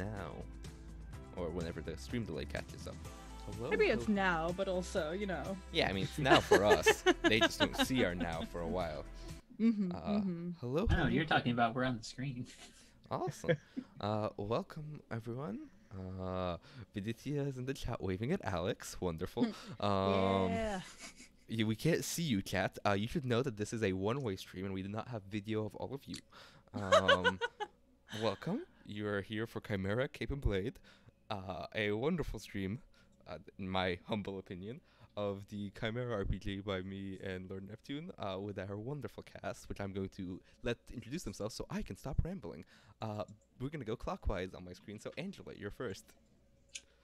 now, or whenever the stream delay catches up. Hello. Maybe it's now, but also, Yeah, I mean it's now for us. They just don't see our now for a while. Hello. Oh, you're talking about we're on the screen. Awesome. Welcome everyone. Viditya is in the chat waving at Alex. Wonderful. Yeah. We can't see you, chat. You should know that this is a one-way stream and we do not have video of all of you. Welcome. You are here for Chimera, Cape and Blade. A wonderful stream, in my humble opinion, of the Chimera RPG by me and Lord Neptune, with our wonderful cast, which I'm going to let introduce themselves so I can stop rambling. We're going to go clockwise on my screen, so Angela, you're first.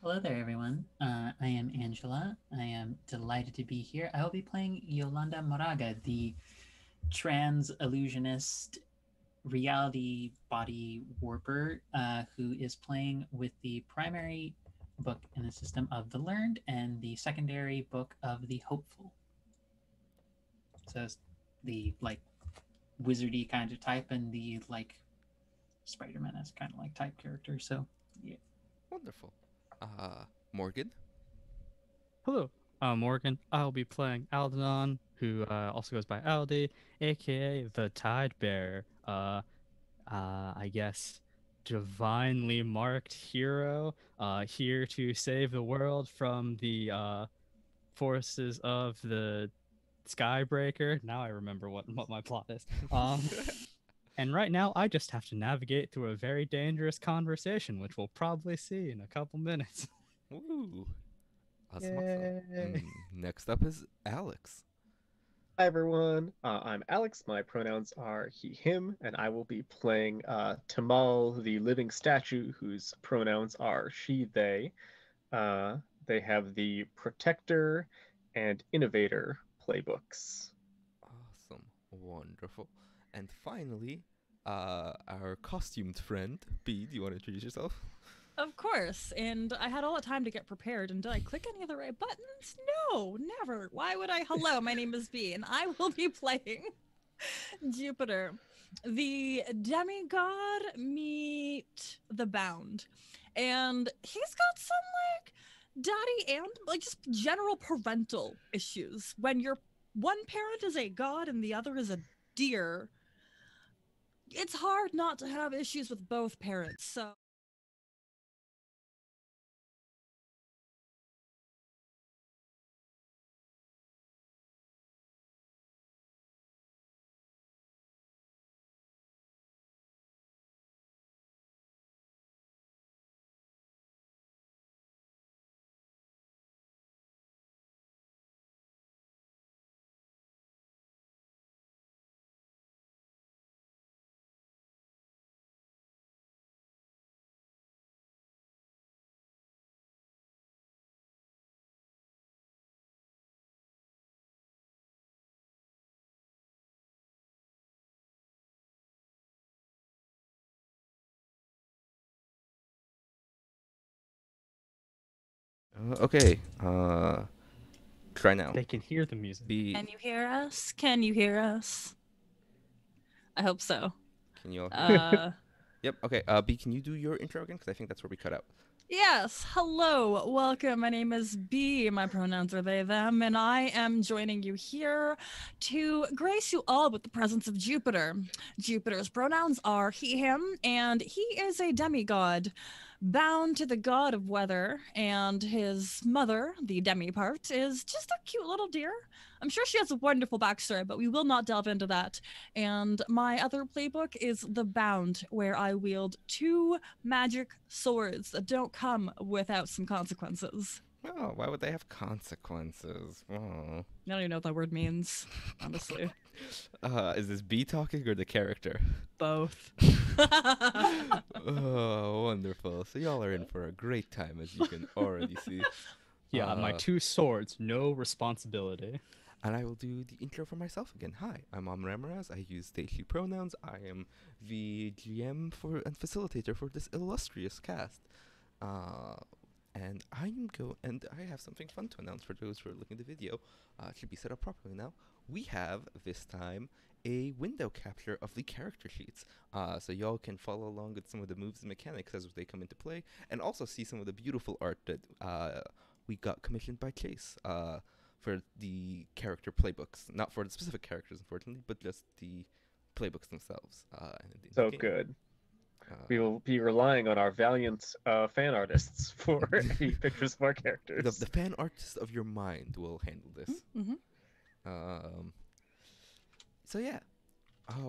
Hello there, everyone. I am Angela. I am delighted to be here. I will be playing Yolanda Moraga, the trans illusionist reality body warper, who is playing with the primary book in the system of the Learned and the secondary book of the Hopeful. So it's the wizardy kind of type and the Spider-Man as kind of type character. So yeah. Wonderful. Morgan? Hello, I'm Morgan. I'll be playing Aldenon, who also goes by Aldi, aka the Tide Bearer. I guess divinely marked hero, here to save the world from the forces of the Skybreaker. Now I remember what my plot is. And right now, I just have to navigate through a very dangerous conversation, which we'll probably see in a couple minutes. Woo! Awesome, Yay. awesome. Next up is Alex. Hi everyone, I'm Alex. My pronouns are he, him, and I will be playing Tamal, the living statue, whose pronouns are she, they. They have the Protector and Innovator playbooks. Awesome. Wonderful. And finally, our costumed friend, B, do you want to introduce yourself? Of course. And I had all the time to get prepared. And did I click any of the right buttons? No, never. Why would I? Hello, my name is B, and I will be playing Jupiter, the demigod meet the bound. And he's got some daddy and just general parental issues. When your one parent is a god and the other is a deer, it's hard not to have issues with both parents. So Okay. Try now. They can hear the music. B, can you hear us? Can you hear us? I hope so. can you all hear? Uh, Yep. Okay. B, can you do your intro again? Because I think that's where we cut out. yes. Hello. Welcome. My name is B. My pronouns are they, them, and I am joining you here to grace you all with the presence of Jupiter. Jupiter's pronouns are he, him, and he is a demigod bound to the god of weather, and his mother, the demi part, is just a cute little deer. I'm sure she has a wonderful backstory, but we will not delve into that. And my other playbook is The Bound, where I wield 2 magic swords that don't come without some consequences. Oh, why would they have consequences? Oh. I don't even know what that word means, honestly. Is this B talking or the character? Both. Oh, wonderful. So y'all are in for a great time, as you can already see. Yeah, my 2 swords, no responsibility. And I will do the intro for myself again. Hi, I'm Ramirez. I use they, she pronouns. I am the GM and facilitator for this illustrious cast. And I have something fun to announce for those who are looking at the video. It should be set up properly now. We have, this time, a window capture of the character sheets. So y'all can follow along with some of the moves and mechanics as they come into play, and also see some of the beautiful art that we got commissioned by Chase for the character playbooks. Not for the specific characters, unfortunately, but just the playbooks themselves. In the So game. good. Uh, We will be relying on our valiant fan artists for any pictures of our the characters. fan artist of your mind will handle this. Mm-hmm. So yeah,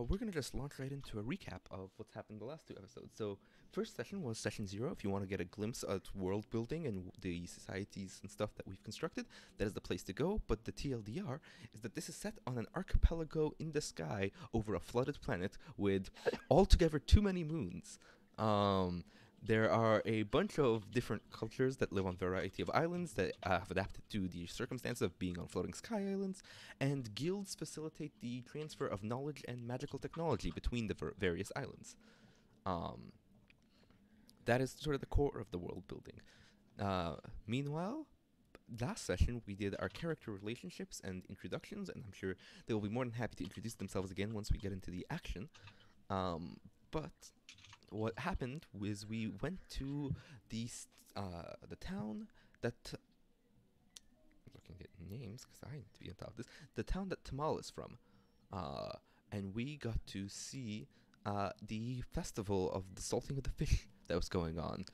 we're gonna just launch right into a recap of what's happened the last 2 episodes. So first session was session 0. If you want to get a glimpse of world building and the societies and stuff that we've constructed, that is the place to go. But the TLDR is that this is set on an archipelago in the sky over a flooded planet with altogether too many moons. There are a bunch of different cultures that live on a variety of islands that have adapted to the circumstances of being on floating sky islands, and guilds facilitate the transfer of knowledge and magical technology between the various islands. That is sort of the core of the world building. Meanwhile, last session we did our character relationships and introductions, and I'm sure they will be more than happy to introduce themselves again once we get into the action. But what happened was we went to the town that I'm looking at names because I need to be on top of this. The town that Tamal is from, and we got to see the festival of the salting of the fish that was going on.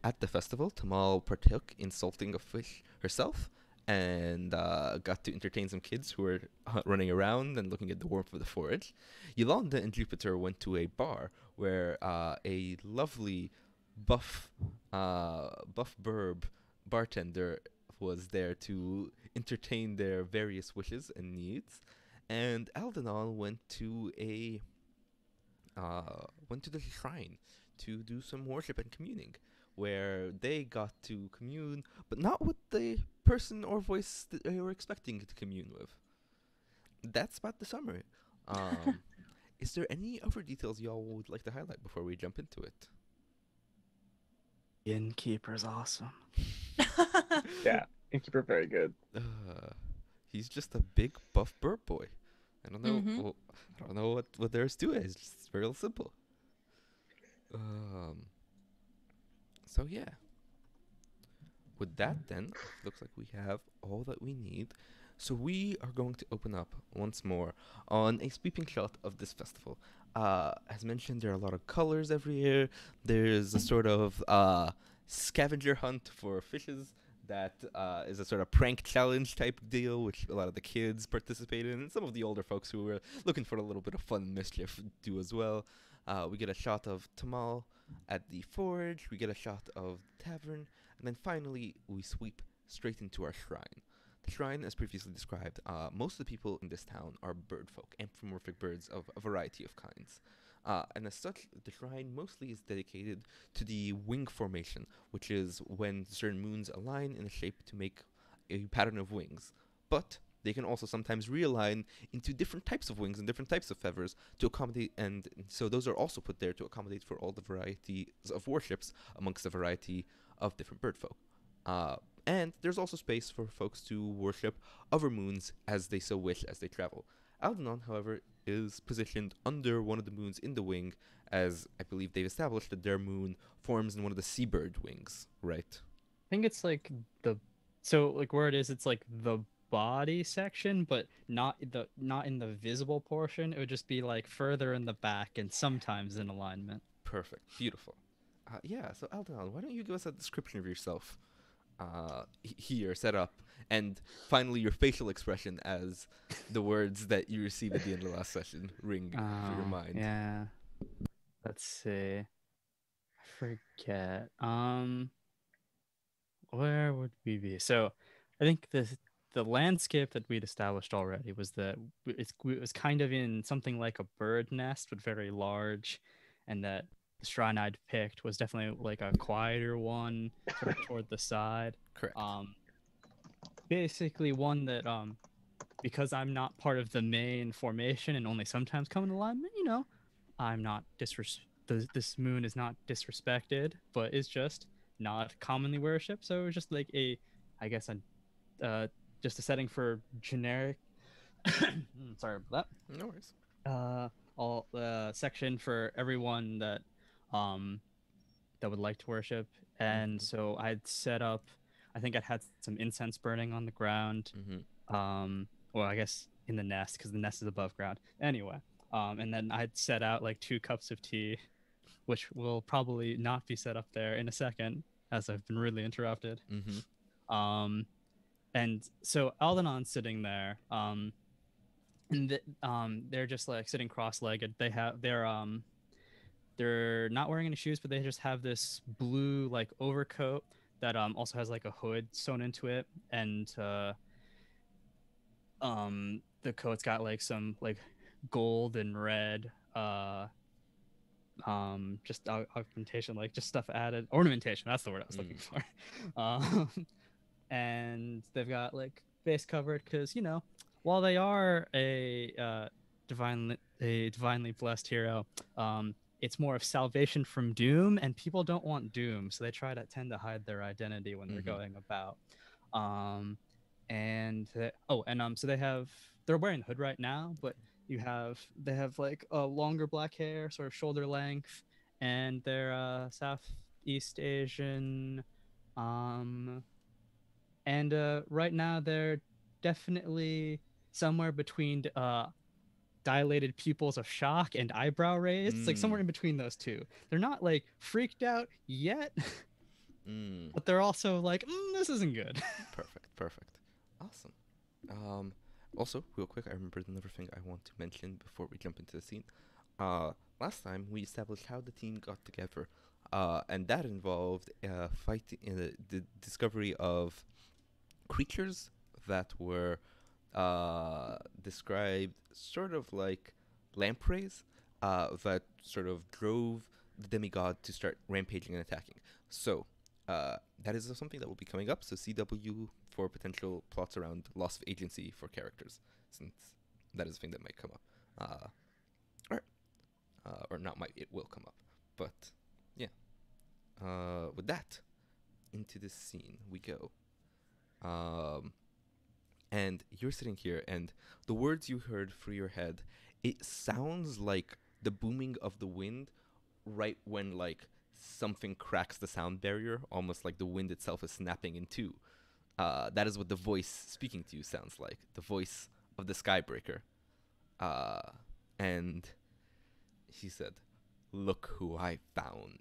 At the festival, Tamal partook in salting a fish herself, and got to entertain some kids who were running around and looking at the warmth of the forage. Yolanda and Jupiter went to a bar where a lovely buff burb bartender was there to entertain their various wishes and needs. And Aldenon went to the shrine to do some worship and communing, where they got to commune, but not with the person or voice that they were expecting to commune with. That's about the summary. Is there any other details y'all would like to highlight before we jump into it? Innkeeper's awesome. Yeah, Innkeeper very good. He's just a big buff bird boy. I don't know. Mhm. Well, I don't know what there is to it. It's just real simple. So yeah. With that, then, looks like we have all that we need. So we are going to open up once more on a sweeping shot of this festival. As mentioned, there are a lot of colors every year. There's a sort of scavenger hunt for fishes that is a sort of prank challenge type deal, which a lot of the kids participate in, and some of the older folks who were looking for a little bit of fun and mischief do as well. We get a shot of Tamal at the forge. We get a shot of the tavern. And then finally, we sweep straight into our shrine. The shrine, as previously described, most of the people in this town are bird folk, anthropomorphic birds of a variety of kinds. And as such, the shrine mostly is dedicated to the wing formation, which is when certain moons align in a shape to make a pattern of wings. But they can also sometimes realign into different types of wings and different types of feathers to accommodate, and so those are also put there to accommodate for all the varieties of worships amongst a variety of different bird folk. And there's also space for folks to worship other moons as they so wish as they travel. Aldenon, however, is positioned under one of the moons in the wing, as I believe they've established that their moon forms in one of the seabird wings, right? I think it's like where it is, it's like the body section, but not in the visible portion. It would just be like further in the back and sometimes in alignment. Perfect. Beautiful. Yeah, so Aldenon, why don't you give us a description of yourself here, set up, and finally your facial expression as the words that you received at the end of the last session ring through your mind. Yeah. Let's see. I forget. Where would we be? So, I think the landscape that we'd established already was that it was kind of in something like a bird nest, but very large, and that the shrine I'd picked was definitely like a quieter one, sort of toward the side. Correct. Basically one that because I'm not part of the main formation and only sometimes come in alignment, I'm not this moon is not disrespected, but it's just not commonly worshipped. So it was just like just a setting for generic Sorry about No worries. that. All section for everyone that would like to worship, and Mhm. so I'd set up. I think I'd had some incense burning on the ground. Well, I guess in the nest because the nest is above ground. Anyway, and then I'd set out like 2 cups of tea, which will probably not be set up there in a second, as I've been rudely interrupted. Um, and so Aldenon's sitting there, and they're just like sitting cross-legged. They're not wearing any shoes, but they just have this blue like overcoat that also has like a hood sewn into it, and the coat's got like some like gold and red just augmentation, like just stuff added, ornamentation, that's the word I was looking for. And they've got like face covered because while they are a divinely blessed hero, it's more of salvation from doom, and people don't want doom, so they tend to hide their identity when they're going about. um so they're wearing the hood right now, but they have like a longer black hair, sort of shoulder length, and they're Southeast Asian. And right now they're definitely somewhere between dilated pupils of shock and eyebrow raised. It's like somewhere in between those two. They're not like freaked out yet, but they're also like, this isn't good. Perfect. Awesome. Also, real quick, I remembered another thing I want to mention before we jump into the scene. Last time we established how the team got together, and that involved fighting in the discovery of creatures that were described sort of like lampreys that sort of drove the demigod to start rampaging and attacking. So that is something that will be coming up. So CW for potential plots around loss of agency for characters, since that is a thing that might come up. Or not might, it will come up. But yeah. With that, into this scene we go. And you're sitting here, and the words you heard through your head, it sounds like the booming of the wind right when like something cracks the sound barrier, almost like the wind itself is snapping in two. That is what the voice speaking to you sounds like, the voice of the Skybreaker. And he said, "Look who I found."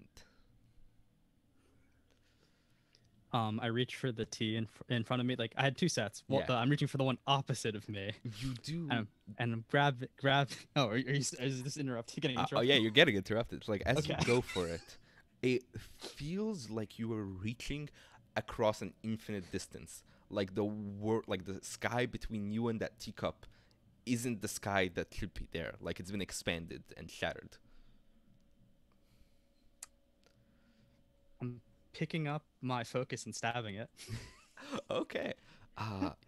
I reach for the tea in front of me. Like I had 2 sets. Well, Yeah. I'm reaching for the one opposite of me. You do. And grab. Oh, is this interrupted? Getting interrupted? Oh yeah, you're getting interrupted. It's like as you Okay. go for it, it feels like you are reaching across an infinite distance. Like like the sky between you and that teacup isn't the sky that should be there. Like it's been expanded and shattered. I'm picking up my focus and stabbing it. Okay.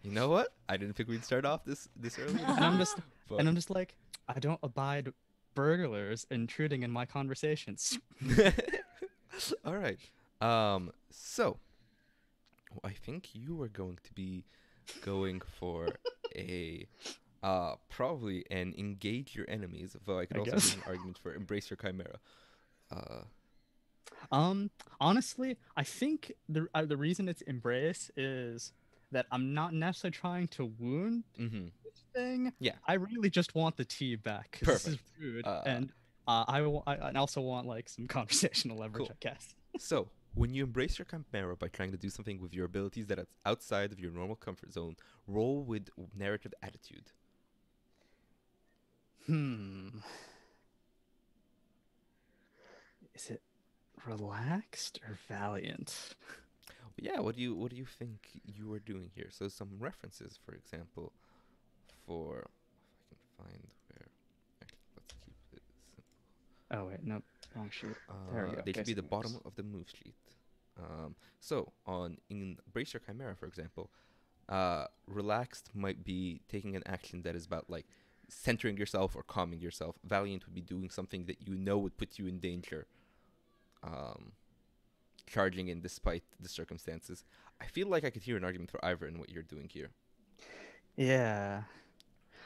You know what? I didn't think we'd start off this early. And I'm just But- and I'm just like, I don't abide burglars intruding in my conversations. All right. So I think you were going to be going for a probably an engage your enemies, though I could I also guess. give an argument for embrace your chimera. Honestly, I think the reason it's embrace is that I'm not necessarily trying to wound this thing. Yeah. I really just want the tea back. 'Cause this is Perfect. rude, and I also want like some conversational leverage, Cool. I guess. So when you embrace your chimera by trying to do something with your abilities that are outside of your normal comfort zone, roll with narrative attitude. Is it relaxed or valiant? Yeah, what do you think you are doing here? So some references, for example, for if I can find where. Actually, let's keep it simple. Oh wait, nope, wrong sheet. There we go. They should be Okay, the bottom of the move sheet. So in Embrace Your Chimera, for example, relaxed might be taking an action that is about like centering yourself or calming yourself. Valiant would be doing something that you know would put you in danger. Charging in despite the circumstances. I feel like I could hear an argument for either in what you're doing here. Yeah.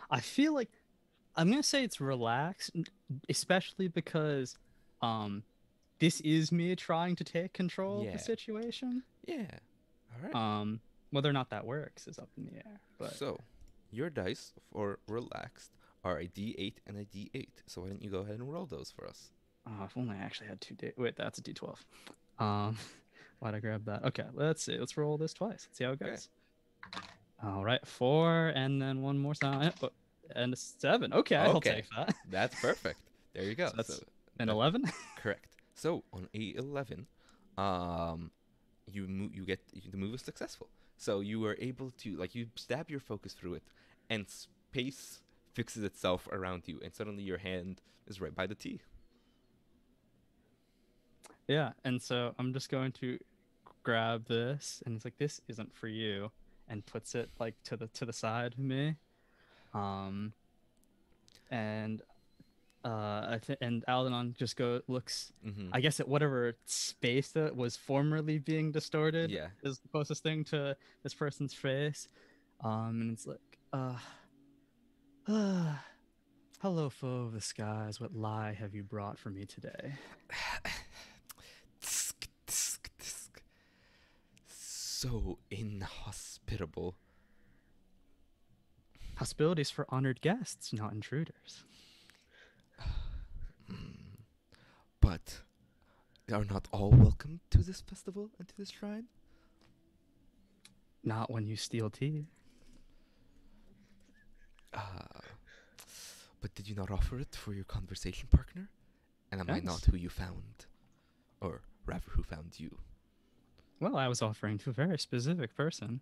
I feel like I'm gonna say it's relaxed, especially because this is me trying to take control of Yeah. the situation. Yeah. All right. Whether or not that works is up in the air. But So, your dice for relaxed are a D8 and a D8. So why don't you go ahead and roll those for us? if only I actually had wait, that's a D12. Um, why'd I grab that? Okay, let's see. Let's roll this twice. Let's see how it Okay. goes. All right, 4, and then one more time, and a 7. Okay, I'll Okay. take that. That's perfect. There you go. So that's So an that- 11. Correct. So on A11, the move is successful. So you were able to you stab your focus through it, and space fixes itself around you, and suddenly your hand is right by the T. Yeah, and so I'm just going to grab this, and it's like, this isn't for you, and puts it like to the side of me. And and Aldenon just looks, Mm-hmm. I guess, at whatever space that was formerly being distorted. Yeah. Is the closest thing to this person's face. And it's like, hello, foe of the skies, what lie have you brought for me today? Tsk, tsk, tsk. So inhospitable. Hospitalities for honored guests, not intruders. But are not all welcome to this festival and to this shrine? Not when you steal tea. But did you not offer it for your conversation partner? And am I Yes. not who you found? Or rather, who found you? Well, I was offering to a very specific person,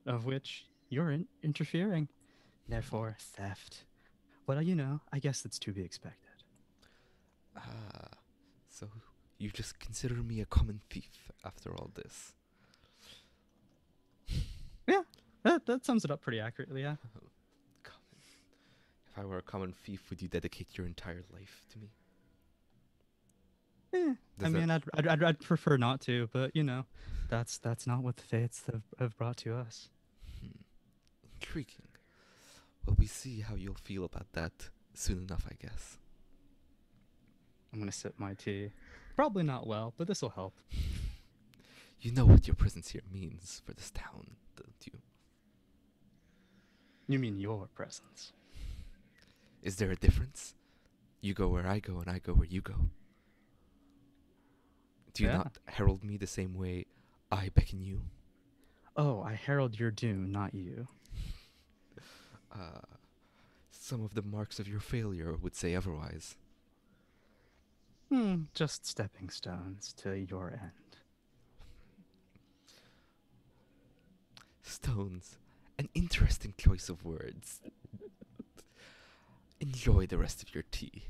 of which you're interfering. Therefore, theft. Well, I guess that's to be expected. So you just consider me a common thief after all this? Yeah, that sums it up pretty accurately, yeah. Common. If I were a common thief, would you dedicate your entire life to me? I mean, I'd prefer not to, but that's not what the fates have brought to us. Intriguing. Well, we see how you'll feel about that soon enough, I guess. I'm gonna sip my tea. Probably not well, but this will help. You know what your presence here means for this town, don't you? You mean your presence? Is there a difference? You go where I go, and I go where you go. Do you Yeah. not herald me the same way I beckon you? Oh, I herald your doom, not you. Some of the marks of your failure would say otherwise. Just stepping stones to your end. Stones. An interesting choice of words. Enjoy the rest of your tea.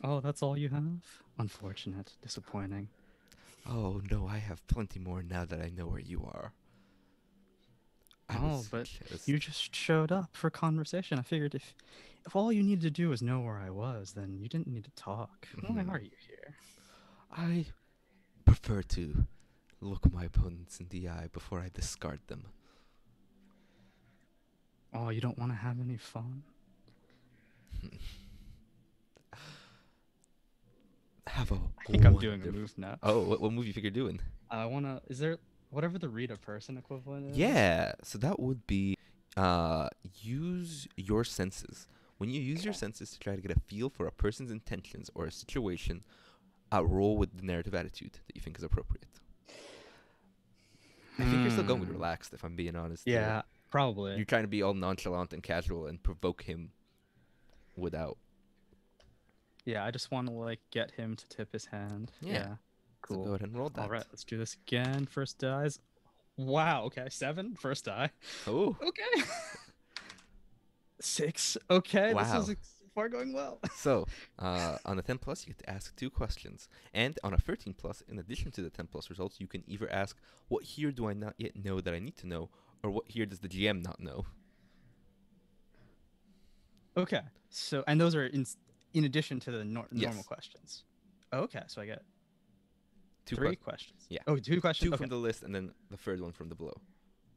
Oh, that's all you have? Unfortunate, disappointing. Oh no, I have plenty more now that I know where you are. But you just showed up for conversation. I figured if all you needed to do was know where I was, then you didn't need to talk. Why are you here? I prefer to look my opponents in the eye before I discard them. Oh, you don't want to have any fun? Have a I think I'm doing a wonderful- move now. Oh, what move you think you're doing? I wanna. Is there whatever the read a person equivalent is? Yeah, so that would be use your senses. When you use your senses to try to get a feel for a person's intentions or a situation, roll with the narrative attitude that you think is appropriate. I think you're still going with relaxed, if I'm being honest. there. Yeah, probably. You're trying to be all nonchalant and casual and provoke him without. Yeah, I just want to get him to tip his hand. Yeah. Yeah. So Cool. go ahead and roll that. All right, let's do this again. First dies. Wow. Okay, 7. First die. Oh, Okay. 6. Okay. Wow. This is so far going well. so on a 10 plus, you get to ask 2 questions, and on a 13 plus, in addition to the 10 plus results, you can either ask, "What here do I not yet know that I need to know?" or "What here does the GM not know?" Okay. So, and those are in addition to the normal Yes. questions. Okay, so I get 2 3 que- questions. Yeah. Oh, 2 questions. 2 Okay. from the list, and then the third one from the below.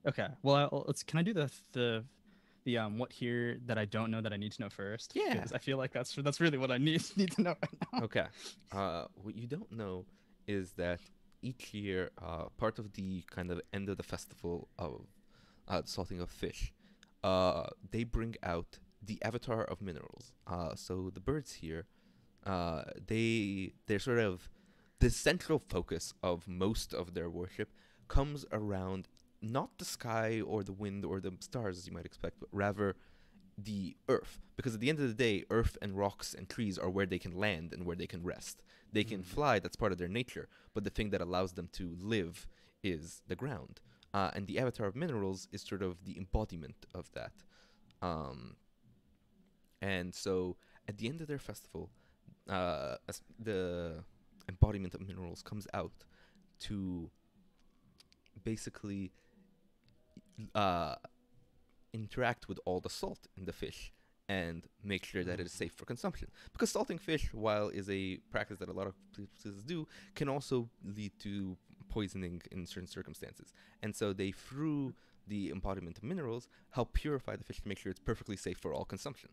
Okay. Well, can I do the the what here that I don't know that I need to know first? Yeah. Because I feel like that's really what I need to know right now. Okay. What you don't know is that each year, part of the kind of end of the festival of the salting of fish, they bring out the avatar of minerals. So the birds here, they're sort of the central focus of most of their worship comes around not the sky or the wind or the stars as you might expect, but rather the earth, because at the end of the day, earth and rocks and trees are where they can land and where they can rest. They can fly, that's part of their nature, but the thing that allows them to live is the ground. And the avatar of minerals is sort of the embodiment of that. And so at the end of their festival, as the embodiment of minerals comes out to basically uh, interact with all the salt in the fish and make sure that it is safe for consumption. Because salting fish, while is a practice that a lot of places do, can also lead to poisoning in certain circumstances. And so they, through the embodiment of minerals, help purify the fish to make sure it's perfectly safe for all consumption.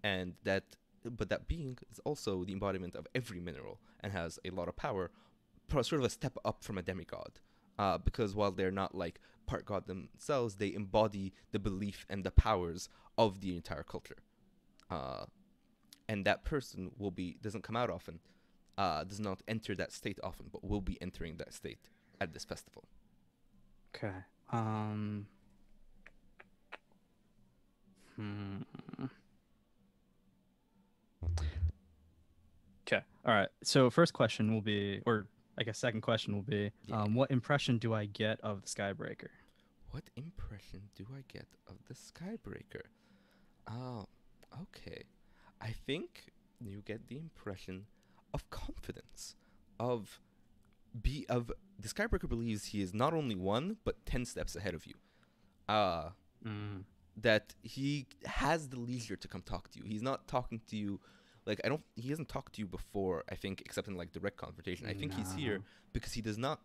And that, but that being is also the embodiment of every mineral and has a lot of power, sort of a step up from a demigod. Because while they're not like part god themselves, they embody the belief and the powers of the entire culture. And that person doesn't come out often, does not enter that state often, but will be entering that state at this festival. Okay. Okay. All right. So first question will be, or I guess second question will be, Yeah. what impression do I get of the Skybreaker? What impression do I get of the Skybreaker? Oh, okay. I think you get the impression of confidence, of the Skybreaker believes he is not only 1 but 10 steps ahead of you. That he has the leisure to come talk to you. He's not talking to you like he hasn't talked to you before, I think, except in like direct confrontation. I think he's here because he does not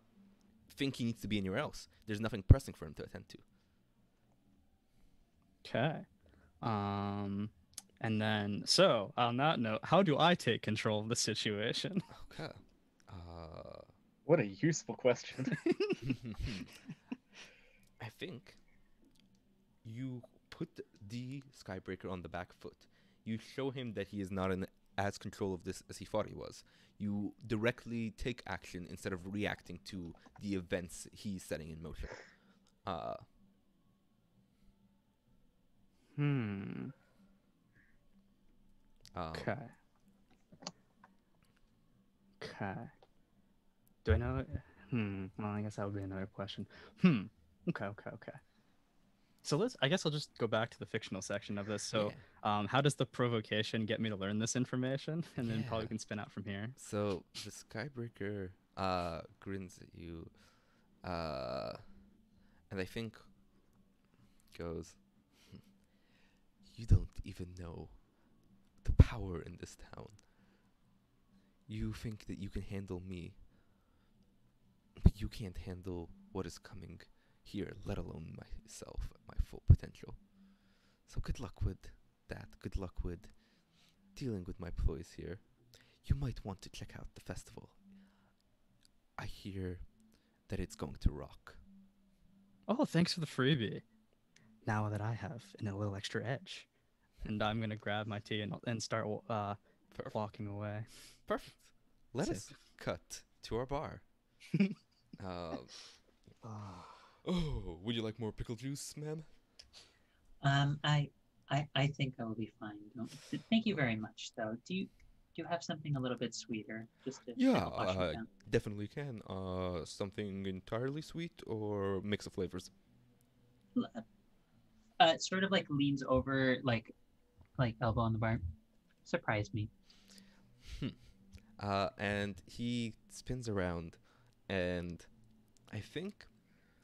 think he needs to be anywhere else. There's nothing pressing for him to attend to. Okay. And then, so on that note, how do I take control of the situation? Okay. What a useful question. I think you put the Skybreaker on the back foot. You show him that he is not in as control of this as he thought he was. You directly take action instead of reacting to the events he's setting in motion. Okay. Okay. Do I know it? Well, I guess that would be another question. Okay. So I guess I'll just go back to the fictional section of this. So, how does the provocation get me to learn this information? And then probably we can spin out from here. So the Skybreaker grins at you, and I think goes, "You don't even know the power in this town. You think that you can handle me, but you can't handle what is coming here, let alone myself at my full potential. So good luck with that. Good luck with dealing with my ploys here. You might want to check out the festival. I hear that it's going to rock." Oh, thanks for the freebie. Now that I have a little extra edge, and I'm gonna grab my tea and start walking away. Perfect. Let us cut to our bar. Oh, would you like more pickle juice, ma'am? I think I will be fine. Thank you very much, though. Do you have something a little bit sweeter, just to help wash me down? Definitely can. Something entirely sweet or mix of flavors? Sort of like leans over, like elbow on the bar. Surprise me. And he spins around, and I think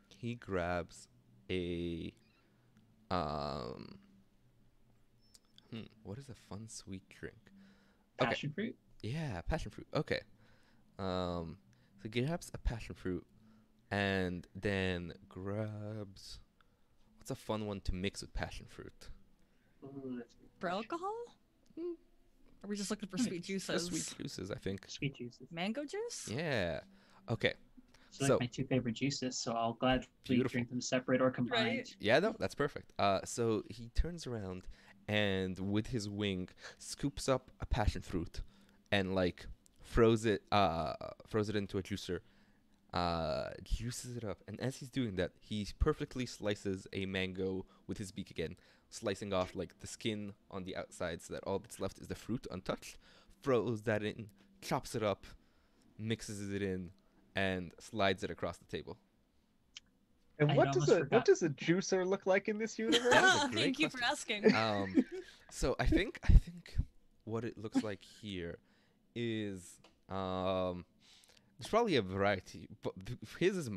he grabs a what is a fun sweet drink? Passion fruit? Yeah, passion fruit. Okay. So he grabs a passion fruit and then grabs What's a fun one to mix with passion fruit? Ooh, that's For alcohol? Mm, Are we just looking for Just sweet Just juices? sweet juices, I think. sweet juices. Mango juice? Yeah. Okay. So, So- like my two favorite juices, so I'll gladly Beautiful. drink them separate or combined. Right. Yeah, no, that's perfect. So he turns around and with his wing scoops up a passion fruit and like throws it into a juicer, juices it up, and as he's doing that, he perfectly slices a mango with his beak again, slicing off like the skin on the outside so that all that's left is the fruit untouched. Throws that in, chops it up, mixes it in, and slides it across the table. And I what had does almost what does a juicer look like in this universe? That is a great Thank you for question. asking. So I think what it looks like here is there's probably a variety, but his is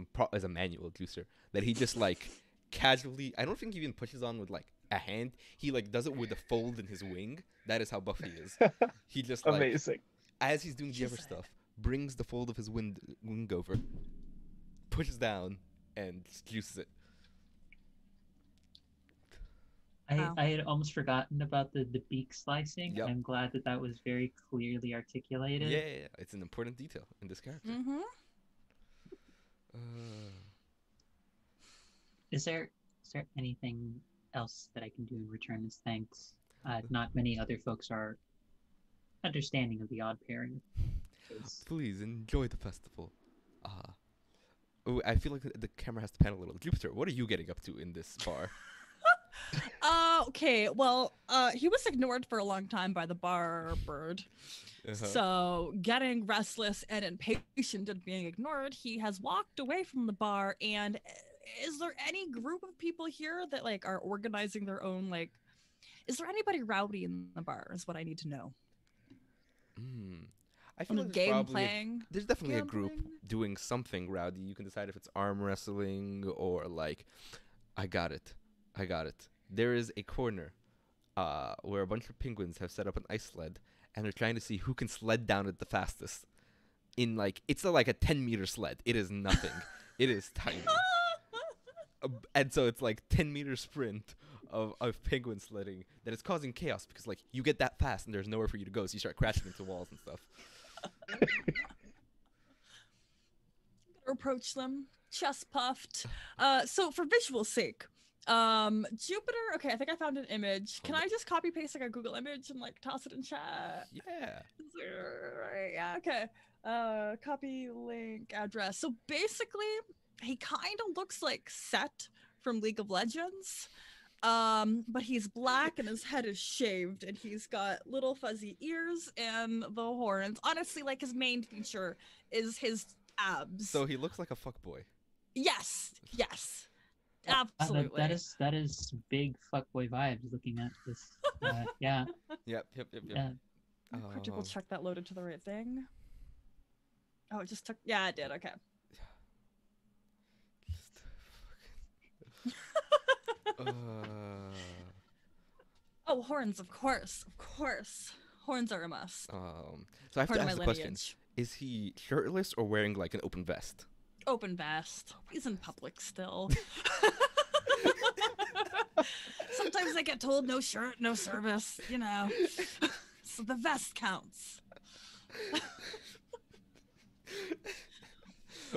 a manual juicer that he just like casually. I don't think he even pushes on with like a hand. He like does it with a fold in his wing. That is how buff he is. He just like Amazing. as he's doing the other Just stuff, brings the fold of his wing over, pushes down, and juices it. Wow. I had almost forgotten about the beak slicing. Yep. I'm glad that was very clearly articulated. Yeah, it's an important detail in this character. Mm-hmm. Is there anything else that I can do in return as thanks? Not many other folks are understanding of the odd pairing. Please enjoy the festival. Oh, I feel like the camera has to pan a little. Jupiter, what are you getting up to in this bar? Okay, well, he was ignored for a long time by the bar bird. So, getting restless and impatient at being ignored, he has walked away from the bar. And is there any group of people here that like are organizing their own like? Is there anybody rowdy in the bar? Is what I need to know. I feel like Game playing. there's definitely a group gambling? doing something rowdy. You can decide if it's arm wrestling or like, I got it. There is a corner where a bunch of penguins have set up an ice sled and they're trying to see who can sled down it the fastest. In like, it's like a 10-meter sled. It is nothing. It is tiny. And so it's like 10-meter sprint of penguin sledding that is causing chaos because like you get that fast and there's nowhere for you to go, so you start crashing into walls and stuff. Approach them, chest puffed. So for visual sake, Jupiter. Okay, I think I found an image. Can I just copy paste like a Google image and like toss it in chat? Yeah. Right, yeah, okay. Copy link address. So basically, he kind of looks like Set from League of Legends. But he's black and his head is shaved and he's got little fuzzy ears and the horns. Honestly, like his main feature is his abs. So he looks like a fuckboy. Yes. Absolutely. That is big fuckboy vibes looking at this. Yeah. Yep. Yeah. I'm quick to check that loaded to the right thing. Oh, it just took. Yeah, it did. Okay. Oh, horns, of course. Horns are a must. So I have Part to of ask my the question: lineage. is he shirtless or wearing like an open vest? Open vest. He's in public still. Sometimes I get told no shirt, no service, you know. So the vest counts.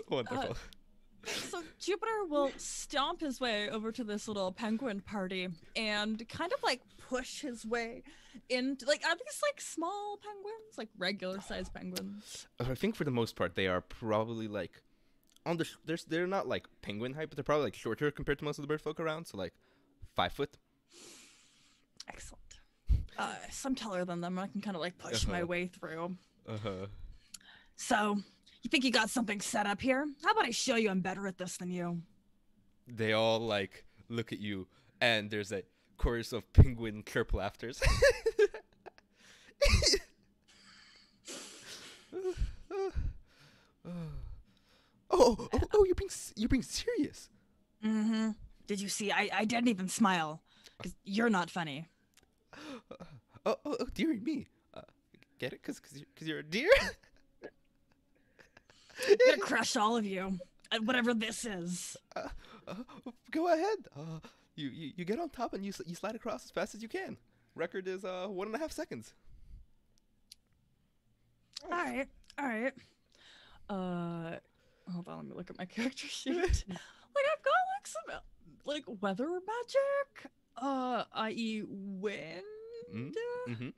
Wonderful. So Jupiter will stomp his way over to this little penguin party and kind of like push his way into like, are these like small penguins, like regular sized penguins? I think for the most part they are probably like on the they're not like penguin height, but they're probably like shorter compared to most of the bird folk around. So like 5 foot. Excellent. So I'm taller than them. I can kind of like push my way through. So you think you got something set up here? How about I show you I'm better at this than you? They all like look at you, and there's a chorus of penguin chirp laughters. Oh, you're being serious. Mm-hmm. Did you see? I didn't even smile, because you're not funny. Oh, dearie me. Get it? Cause you're a deer. I'm gonna crush all of you at whatever this is. Go ahead. you get on top and you slide across as fast as you can. Record is 1.5 seconds. All right. Hold on, let me look at my character sheet. Like I've got like some like weather magic, i.e. wind. Mm-hmm.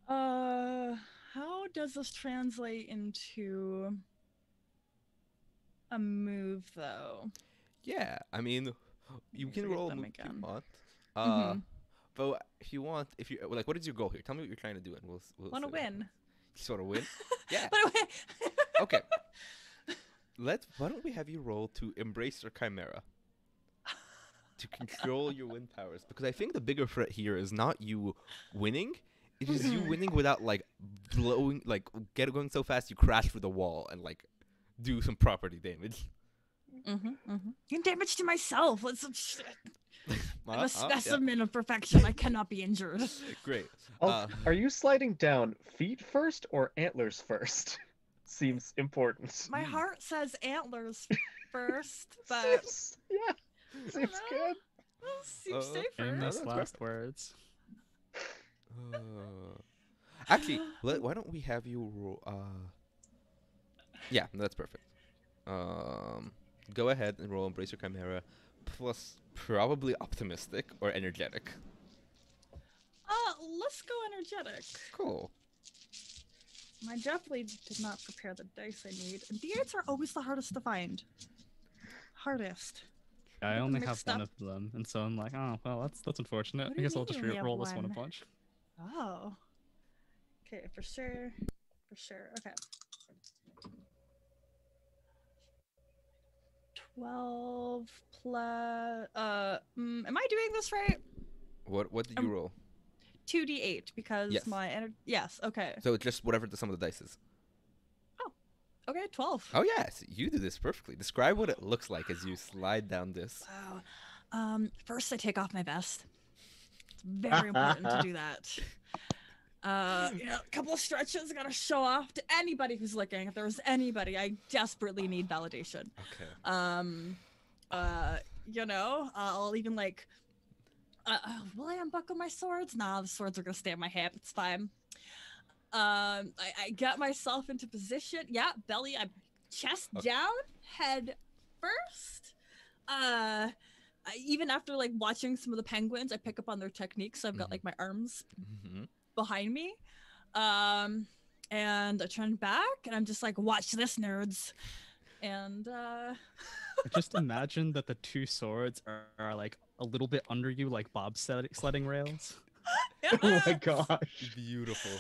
How does this translate into a move though? Yeah, I mean, you me can read roll a them move if you again. want. Mhm. But if you want, like, what is your goal here? Tell me what you're trying to do, and we'll Want to say that. win? You sort of win. Yeah. But Okay. Why don't we have you roll to embrace your chimera? To control your wind powers, because I think the bigger threat here is not you winning. It is you winning without like blowing, like going so fast you crash through the wall and like do some property damage. You damage to myself. I'm a Yeah. specimen of perfection. I cannot be injured. Great. Are you sliding down feet first or antlers first? Seems important. My heart says antlers first, but Seems good. seems safer. Famous that's last words. Actually, why don't we have you roll? Yeah, that's perfect. Go ahead and roll embrace your chimera, plus probably optimistic or energetic. Let's go energetic. Cool. I definitely did not prepare the dice I need. And D8s are always the hardest to find. Hardest. I Get them only have mixed one up. of them, and so I'm like, oh well, that's unfortunate. What I do you guess I'll mean just you only have roll this one a one? bunch. Oh. Okay, for sure. Okay. 12 plus am I doing this right? What did you roll? 2d8 because Yes. yes, okay. So it's just whatever the sum of the dice is. Okay, 12. Oh yes, you do this perfectly. Describe what it looks like as you slide down this. Wow. First I take off my vest. It's very important to do that. A couple of stretches, gotta show off to anybody who's looking. If there's anybody, I desperately need validation. Okay. I'll even like, will I unbuckle my swords? Nah, the swords are gonna stay on my hip. It's fine. I get myself into position. Yeah, belly, I chest down, head first. Even after like watching some of the penguins, I pick up on their techniques. So I've got like my arms behind me. And I turn back and I'm just like, watch this, nerds. And Just imagine that the two swords are like a little bit under you, like sledding rails. Oh my gosh. Beautiful.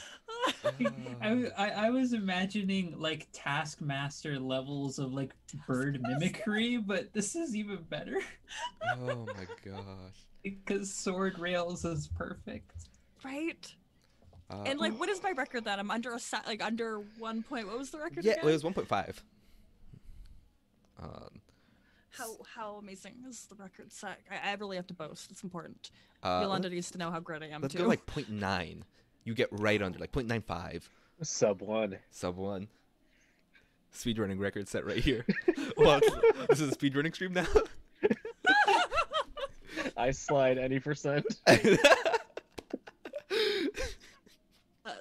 I was imagining like Taskmaster levels of like bird mimicry, but this is even better Oh my gosh. because sword rails is perfect. right. And like, what is my record then? I'm under under 1 point. What was the record? Yeah, again? well, it was 1.5. How amazing is the record set? I really have to boast. It's important. Uh, Yolanda needs to know how great I am Let's too. go like 0.9. You get right under, like 0.95. Sub 1. Sub 1. Speedrunning record set right here. Well, this is a speedrunning stream now. I slide any percent.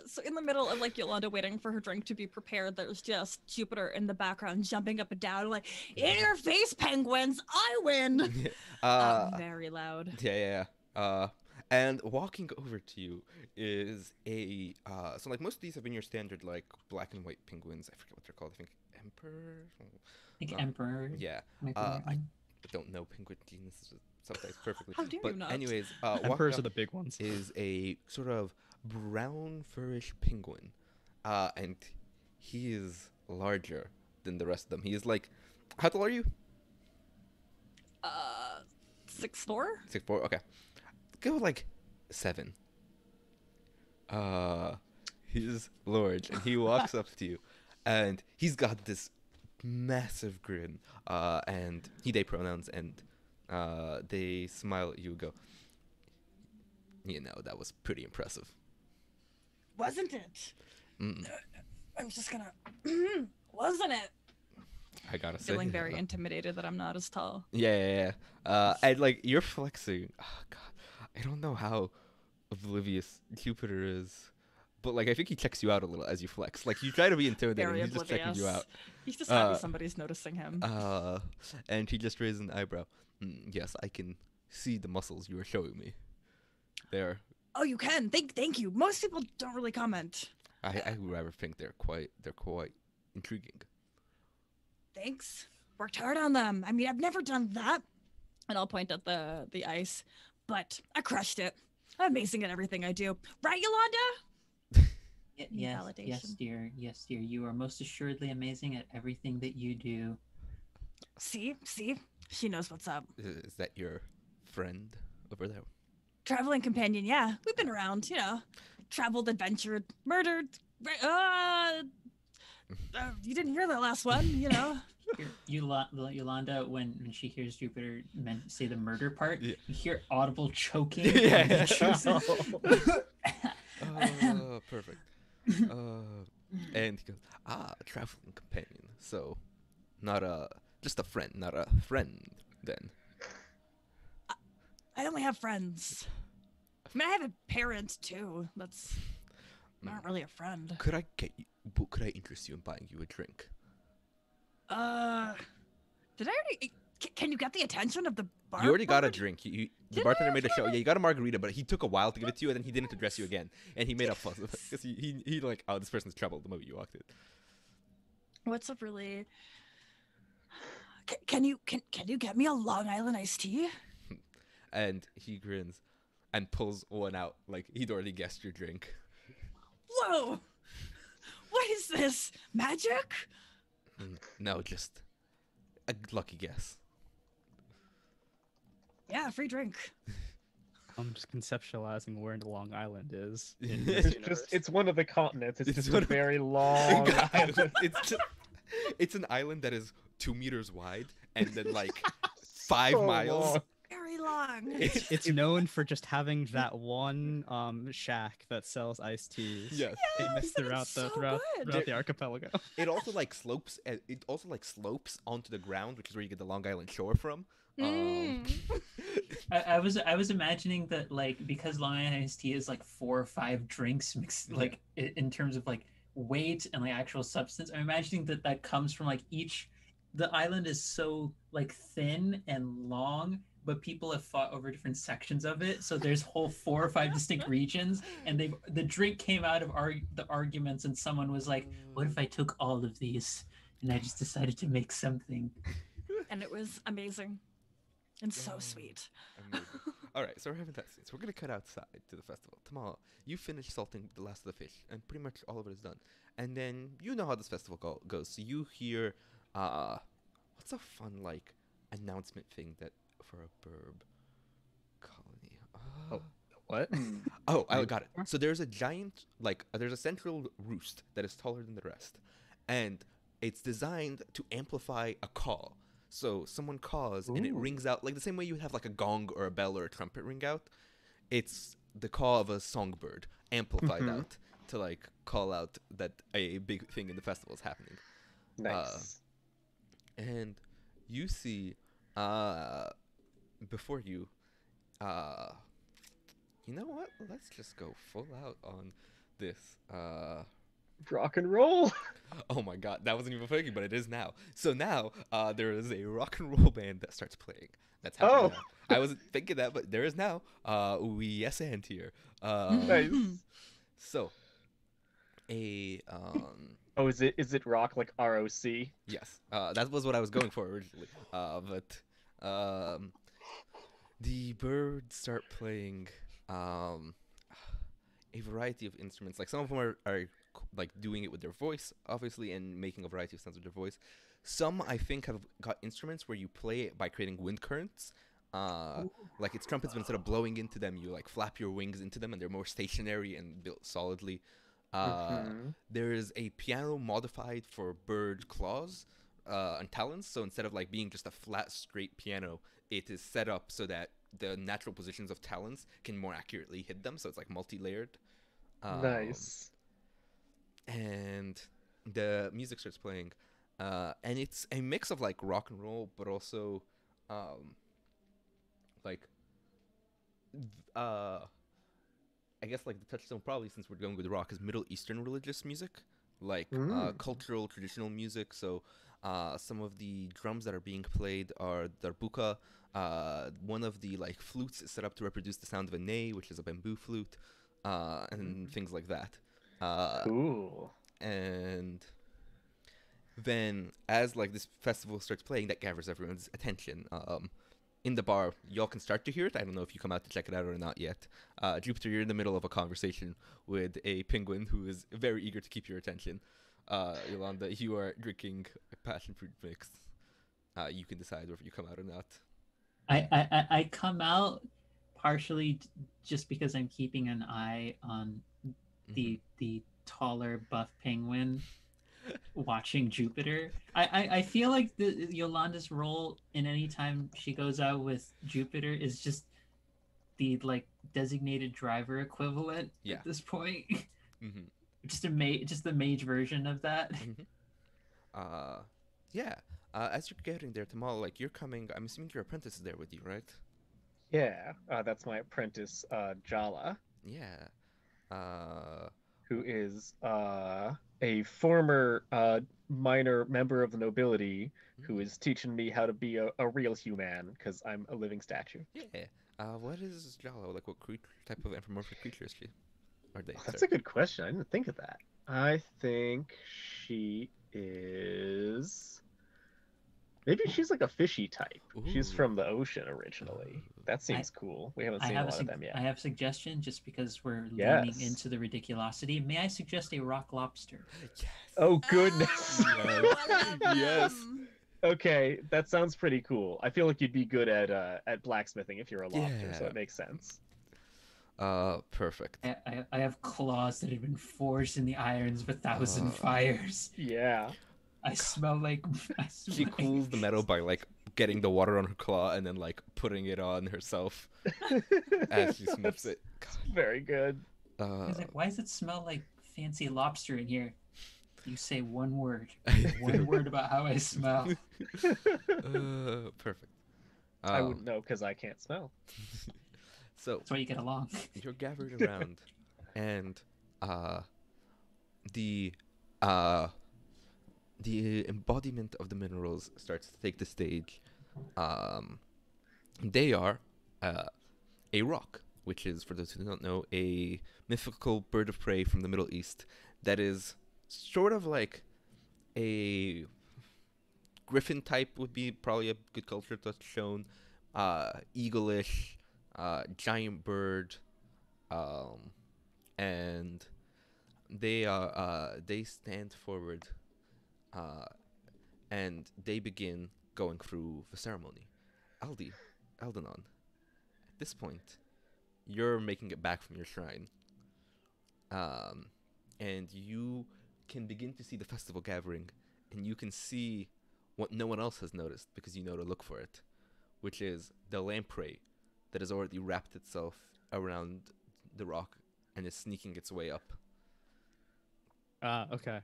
So in the middle of like Yolanda waiting for her drink to be prepared, there's just Jupiter in the background jumping up and down like, in your face, penguins, I win. Very loud. Yeah. And walking over to you is a so like most of these have been your standard like black and white penguins. I forget what they're called. I think emperor. Like Emperor. Yeah. might be the right I one. don't know penguin genus sometimes perfectly. How dare But you not? anyways, walking Emperors up are the big ones. is a sort of brown furish penguin, and he is larger than the rest of them. He is like, how tall are you? 6'4"? 6'4". Okay, go with like 7. He's large, and he walks up to you, and he's got this massive grin, and he/they pronouns, and they smile at you and go, you know, that was pretty impressive. Wasn't it? Mm. I'm just gonna. Wasn't it? I gotta say, feeling very intimidated that I'm not as tall. yeah. And like you're flexing. Oh God, I don't know how oblivious Jupiter is, but like I think he checks you out a little as you flex. Like you try to be intimidating, Very he's just checking you oblivious. out. He's just happy Uh, somebody's noticing him. And he just raises an eyebrow. Yes, I can see the muscles you were showing me. There, Oh, you can. Thank you. Most people don't really comment. I would rather think they're quite intriguing. Thanks. Worked hard on them. I mean, I've never done that. And I'll point at the ice, but I crushed it. I'm amazing at everything I do. Right, Yolanda? Yes, Validation. yes, dear. Yes, dear. You are most assuredly amazing at everything that you do. See? She knows what's up. Is that your friend over there? Traveling companion, yeah. We've been around, traveled, adventured, murdered. You didn't hear that last one, Yolanda, when she hears Jupiter say the murder part, Yeah. you hear audible choking. Yeah. Oh. Oh, perfect. And he goes, a traveling companion. So, just a friend, not a friend, then. I only have friends. I mean, I have a parent, too. That's not really a friend. Could I interest you in buying you a drink? Did I already... Can you get the attention of the bar? You already got a board? drink. The Did bartender I? made a show. Yeah, you got a margarita, but he took a while to give it to you, and then he didn't address you again. And he made a fuss because he like, oh, this person's trouble the moment you walked in. What's up, really? Can you get me a Long Island iced tea? And he grins and pulls one out like he'd already guessed your drink. Whoa! What is this? Magic? No, just a lucky guess. Yeah, free drink. I'm just conceptualizing where Long Island is. in It's this universe. It's one of the continents. It's just one a of- very long island. It's an island that is 2 meters wide and then like 5 So miles. long. Very long. It's known for just having that one shack that sells iced teas. Yes. Famous and throughout it's the so throughout good. the archipelago. It also like slopes. It also like slopes onto the ground, which is where you get the Long Island shore from. I was imagining that, like, because Long Island iced tea is like 4 or 5 drinks mixed, like in terms of like weight and like actual substance. I'm imagining that comes from like the island is so like thin and long, but people have fought over different sections of it, so there's whole 4 or 5 distinct regions, and the drink came out of the arguments, and someone was like, what if I took all of these and I just decided to make something? And it was amazing. And so sweet. Amazing. All right, so we're having that scene. So we're gonna cut outside to the festival. Tomorrow, you finish salting the last of the fish, and pretty much all of it is done. And then you know how this festival goes. So you hear, what's a fun like announcement thing that for a burb colony? What? Oh, I got it. So there's a giant, there's a central roost that is taller than the rest, and it's designed to amplify a call. So someone calls and it rings out like the same way you would have like a gong or a bell or a trumpet ring out. It's the call of a songbird amplified out to like call out that a big thing in the festival is happening. Nice. And you see, before you, you know what? Let's just go full out on this. Rock and roll. Oh my god, that wasn't even thinking, but it is now. So now, there is a rock and roll band that starts playing. That's happening now. I wasn't thinking that, but there is now. We yes and here. Nice. So, Oh, is it rock like ROC? yes, that was what I was going for originally. But the birds start playing a variety of instruments. Like some of them are like doing it with their voice, obviously, and making a variety of sounds with their voice. Some I think have got instruments where you play it by creating wind currents. Like it's trumpets, but instead of blowing into them, you like flap your wings into them, and they're more stationary and built solidly. There is a piano modified for bird claws and talons. So instead of like being just a flat, straight piano, it is set up so that the natural positions of talons can more accurately hit them. So it's like multi-layered. Nice. And the music starts playing, and it's a mix of like rock and roll, but also like I guess like the touchstone probably, since we're going with rock, is Middle Eastern religious music, like cultural traditional music. So some of the drums that are being played are darbuka. One of the like flutes is set up to reproduce the sound of a ney, which is a bamboo flute, and things like that. Cool. And then as like this festival starts playing, that gathers everyone's attention. In the bar, y'all can start to hear it. I don't know if you come out to check it out or not yet. Jupiter, you're in the middle of a conversation with a penguin who is very eager to keep your attention. Yolanda, you are drinking a passion fruit mix. You can decide whether you come out or not. I come out partially just because I'm keeping an eye on the taller buff penguin watching Jupiter. I feel like Yolanda's role in any time she goes out with Jupiter is just the like designated driver equivalent at this point. Mm-hmm. Just the mage version of that. Yeah. As you're getting there, Tamal, like you're coming. I'm assuming your apprentice is there with you, right? Yeah, that's my apprentice, Jala. Yeah. Who is a former minor member of the nobility who is teaching me how to be a real human, because I'm a living statue. Yeah. What is Jala? Like, what type of anthropomorphic creature is she? Are they? That's a good question. I didn't think of that. I think she is... Maybe she's like a fishy type. Ooh. She's from the ocean originally. That seems cool. We haven't seen a lot of them yet. I have a suggestion, just because we're leaning into the ridiculosity. May I suggest a rock lobster? Yes. Oh, goodness. Yes. Okay, that sounds pretty cool. I feel like you'd be good at blacksmithing if you're a lobster, so Yeah. it makes sense. Perfect. I have claws that have been forged in the irons of 1,000 fires. Yeah. I smell like... She cools the metal by like getting the water on her claw and then like putting it on herself as she sniffs it. God. Very good. He's like, why does it smell like fancy lobster in here? You say one word. One word about how I smell. Perfect. I wouldn't know because I can't smell. So that's why you get along. You're gathered around, and the embodiment of the minerals starts to take the stage. They are a rock, which is, for those who don't know, a mythical bird of prey from the Middle East that is sort of like a griffin type would be probably a good culture touchstone, eagle-ish, giant bird, and they stand forward, and they begin going through the ceremony. Aldenon, at this point, you're making it back from your shrine, and you can begin to see the festival gathering, and you can see what no one else has noticed because you know to look for it, which is the lamprey that has already wrapped itself around the rock and is sneaking its way up. Okay.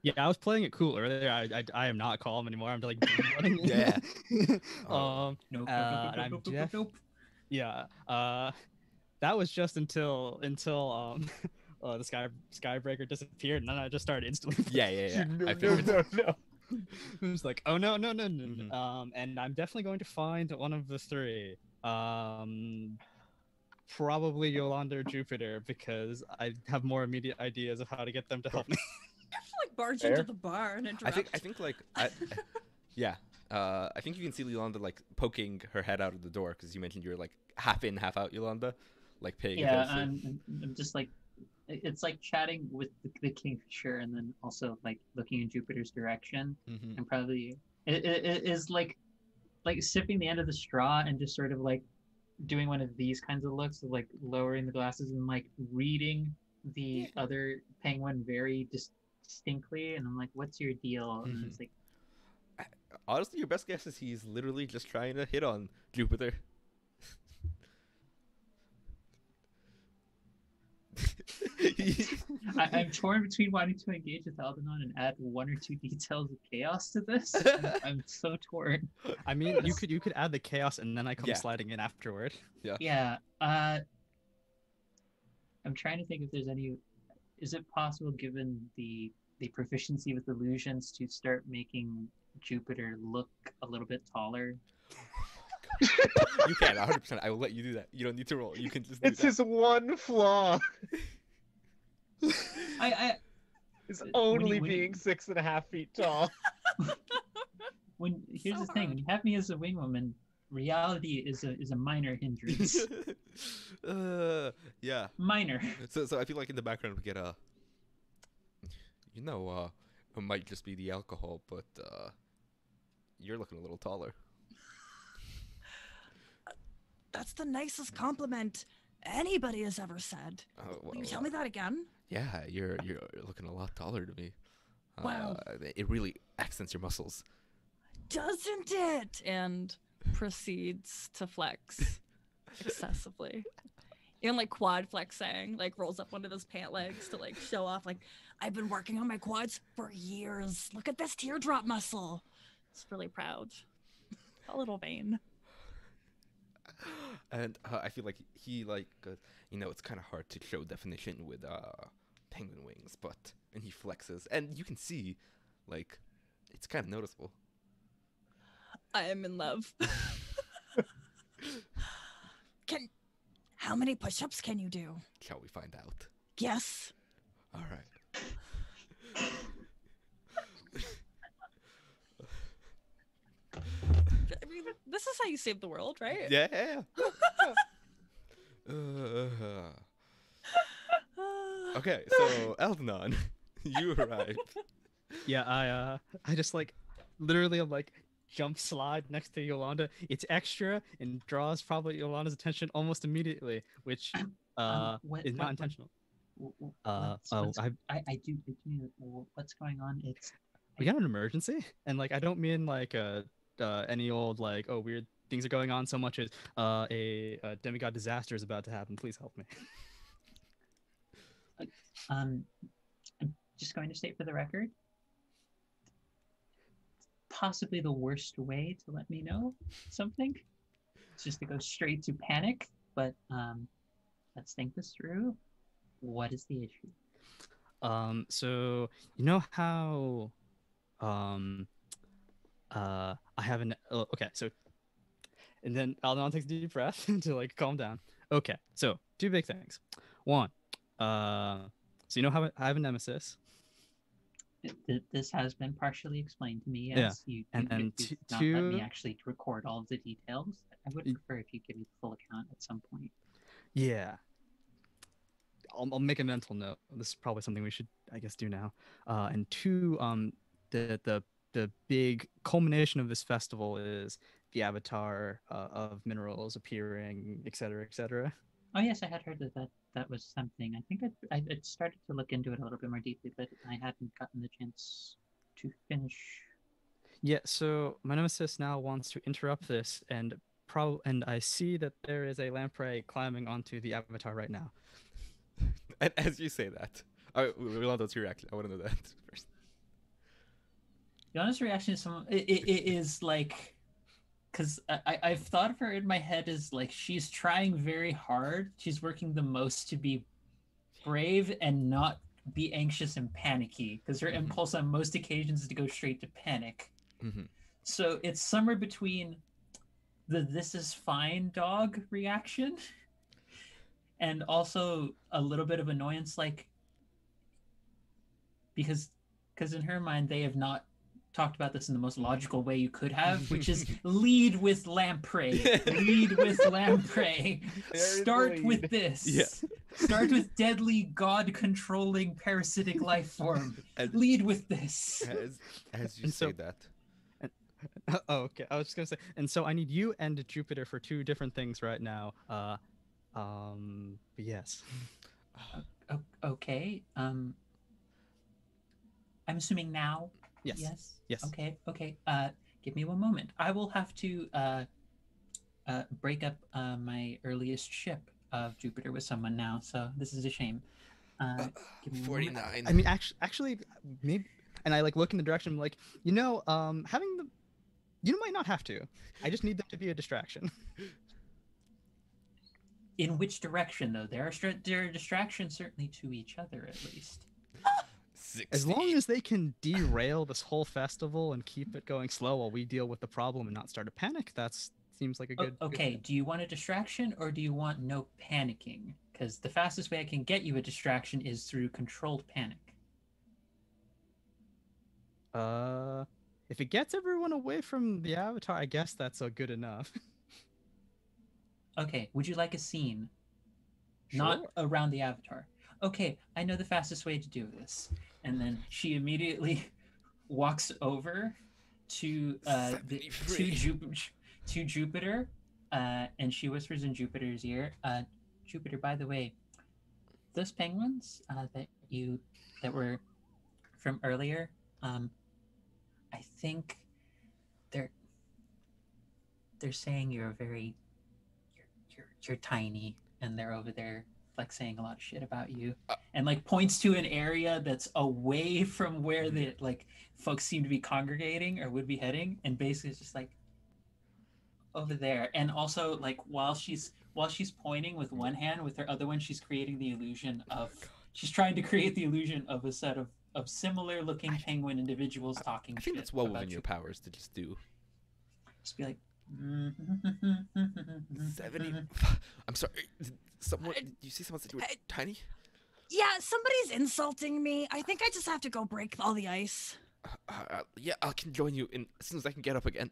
Yeah, I was playing it cool earlier. I am not calm anymore. I'm like running. Yeah. Nope. Yeah. That was just until the skybreaker disappeared, and then I just started instantly. Yeah. No. It was like, oh no. And I'm definitely going to find one of the three. Probably Yolanda or Jupiter, because I have more immediate ideas of how to get them to help me. You have to like barge into the bar and interrupt. I think like, yeah. I think you can see Yolanda like poking her head out of the door because you mentioned you're like half in, half out, Yolanda, like paying attention. I'm just like, it's like chatting with the kingfisher and then also like looking in Jupiter's direction, and probably it is like sipping the end of the straw and just sort of like doing one of these kinds of looks of like lowering the glasses and like reading the other penguin very distinctly, and I'm like, what's your deal? And it's like, honestly, your best guess is he's literally just trying to hit on Jupiter. I'm torn between wanting to engage with Aldenon and add 1 or 2 details of chaos to this. I'm so torn. I mean, you could add the chaos and then I come Yeah. sliding in afterward. Yeah. I'm trying to think if there's any. Is it possible, given the proficiency with illusions, to start making Jupiter look a little bit taller? You can 100%. I will let you do that. You don't need to roll. You can just do It's that. his one flaw. Is only when being 6.5 feet tall. Here's So the thing: when you have me as a wing woman, reality is a minor hindrance. Yeah. Minor. So I feel like in the background we get it might just be the alcohol, but you're looking a little taller. That's the nicest compliment anybody has ever said. Will you tell me that again? Yeah, you're looking a lot taller to me. Wow. It really accents your muscles. Doesn't it? And proceeds to flex excessively. Even like quad flexing, like rolls up one of his pant legs to like show off, like, I've been working on my quads for years. Look at this teardrop muscle. It's really proud. A little vain. And I feel like he it's kind of hard to show definition with penguin wings, and he flexes, and you can see, like, it's kind of noticeable. I am in love. How many push-ups can you do? Shall we find out? Yes. All right. I mean, this is how you save the world, right? Yeah. Okay, so Eldenon, you arrived. Yeah, I just like literally I'm like jump slide next to Yolanda. It's extra and draws probably Yolanda's attention almost immediately, which is not intentional. I do. What's going on? We got an emergency, and like I don't mean like any old like weird things are going on so much as a demigod disaster is about to happen. Please help me. I'm just going to state for the record, possibly the worst way to let me know something. It's just to go straight to panic. But let's think this through. What is the issue? So you know how I have an okay, so and then Aldenon takes a deep breath to like calm down. Okay, so 2 big things. 1, so you know how I have a nemesis. This has been partially explained to me. Yes, Yeah. you And did not let me actually record all of the details. I would prefer if you give me the full account at some point. Yeah. I'll make a mental note. This is probably something we should, I guess, do now. And 2, the big culmination of this festival is the avatar of minerals appearing, etc., etc. Oh yes, I had heard that was something. I think I started to look into it a little bit more deeply, but I hadn't gotten the chance to finish. Yeah, so my nemesis now wants to interrupt this, and I see that there is a lamprey climbing onto the avatar right now. And as you say that, Yolanda's reaction. I want to know that first. Yolanda's reaction is it is like, because I've thought of her in my head as like she's trying very hard. She's working the most to be brave and not be anxious and panicky, because her impulse on most occasions is to go straight to panic. So it's somewhere between the "this is fine" dog reaction and also a little bit of annoyance, like because in her mind they have not talked about this in the most logical way you could have, which is lead with lamprey. Lead with lamprey. Start with this. Yeah. Start with deadly god-controlling parasitic life form. Lead with this. As you say that. Oh, okay. I was just gonna say, and so I need you and Jupiter for 2 different things right now. But yes. Okay. I'm assuming now. Yes. Yes. Okay. Give me 1 moment. I will have to break up my earliest ship of Jupiter with someone now, so this is a shame. Give me 1 moment. 49. I mean, actually, maybe. And I like look in the direction. I'm like, having the, you might not have to. I just need them to be a distraction. In which direction, though? There are distractions certainly to each other, at least. 60. As long as they can derail this whole festival and keep it going slow while we deal with the problem and not start a panic, that seems like a good. Okay, do you want a distraction or do you want no panicking? Because the fastest way I can get you a distraction is through controlled panic. If it gets everyone away from the avatar, I guess that's good enough. Okay, would you like a scene? Not Sure. around the avatar. Okay, I know the fastest way to do this. And then she immediately walks over to to Jupiter, and she whispers in Jupiter's ear, Jupiter, by the way, those penguins that were from earlier, I think they're saying you're tiny, and they're over there like saying a lot of shit about you, and like points to an area that's away from where the like folks seem to be congregating or would be heading, and basically it's just like over there. And also like while she's pointing with one hand, with her other one she's creating the illusion of she's trying to create the illusion of a set of similar looking penguin individuals talking I think shit that's well about within your you. powers to just do. Just be like 70. I'm sorry. You see someone said you were tiny? Yeah, somebody's insulting me. I think I just have to go break all the ice. Yeah, I can join you as soon as I can get up again.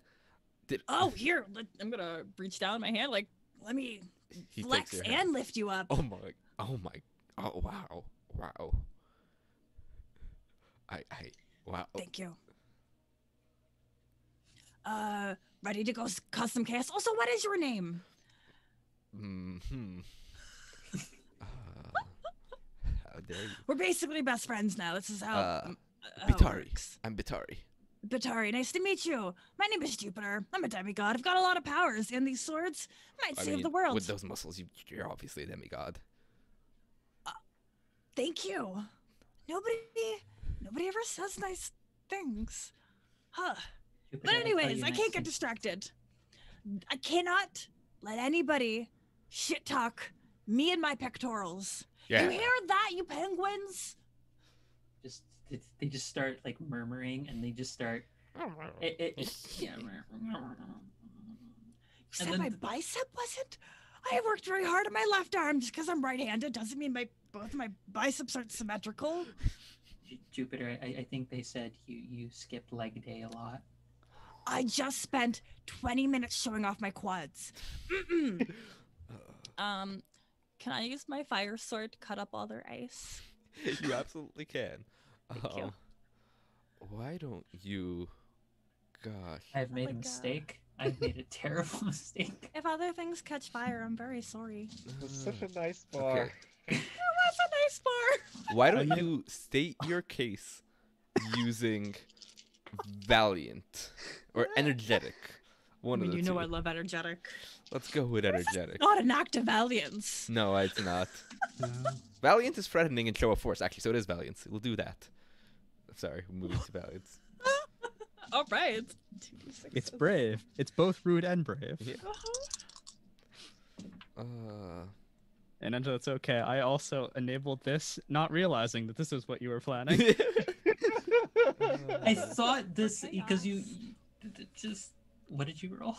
Oh, here. I'm going to reach down my hand. Like, let me He takes flex your and hand. lift you up. Oh my. Oh wow. Wow. Thank you. Ready to go cause some chaos? Also, what is your name? How dare you? We're basically best friends now. This is how it Bitari. works. I'm Bitari. Batari, nice to meet you. My name is Jupiter. I'm a demigod. I've got a lot of powers, and these swords might save the world. With those muscles, you're obviously a demigod. Thank you. Nobody ever says nice things. Huh. Jupiter, But I tell anyways, you I nice can't get things. distracted. I cannot let anybody shit talk me and my pectorals. Yeah. You hear that, you penguins? They just start like murmuring, and they just start yeah. You said then my bicep wasn't? I worked very hard on my left arm. Just because I'm right-handed doesn't mean both my biceps aren't symmetrical. Jupiter, I think they said you skipped leg day a lot. I just spent 20 minutes showing off my quads. Mm-mm. Can I use my fire sword to cut up all their ice? You absolutely can. Thank you. Why don't you? Gosh. I've made my a God. mistake. I've made a terrible mistake. If other things catch fire, I'm very sorry. It's such a nice bar. Okay. That's a nice bar. Why don't you state your case using valiant or energetic? One of the two. I love energetic. Let's go with energetic. Not an act of valiance. No, it's not. No. Valiant is threatening and show of force. Actually, so it is valiance. We'll do that. Sorry, we're moving to valiance. All right. It's brave. It's both rude and brave. Yeah. And Angela, it's okay. I also enabled this, not realizing that this is what you were planning. I thought this because you just what did you roll?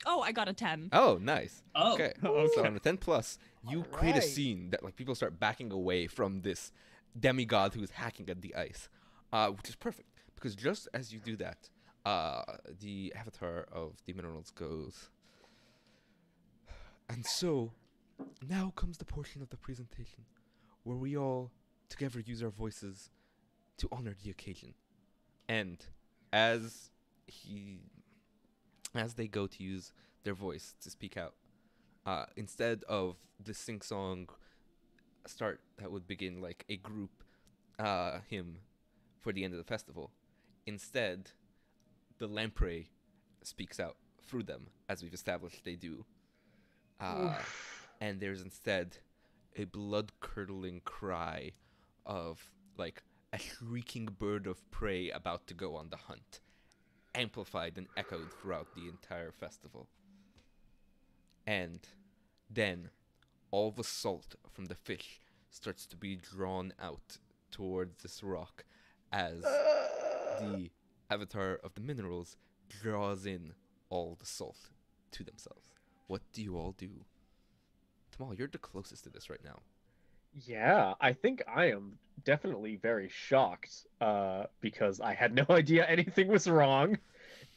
Oh, I got a 10. Oh, nice. Oh, Okay. Okay. So on a 10 plus, you create a Alright. scene that like people start backing away from this demigod who is hacking at the ice, which is perfect because just as you do that, the avatar of Demon Reynolds goes. And so, now comes the portion of the presentation where we all together use our voices to honor the occasion. And as they go to use their voice to speak out, instead of the sing-song start that would begin like a group hymn for the end of the festival, instead the lamprey speaks out through them, as we've established they do. And there's instead a blood-curdling cry of like a shrieking bird of prey about to go on the hunt, amplified and echoed throughout the entire festival. And then all the salt from the fish starts to be drawn out towards this rock as the avatar of the minerals draws in all the salt to themselves. What do you all do? Tamal, you're the closest to this right now. Yeah, I think I am definitely very shocked because I had no idea anything was wrong.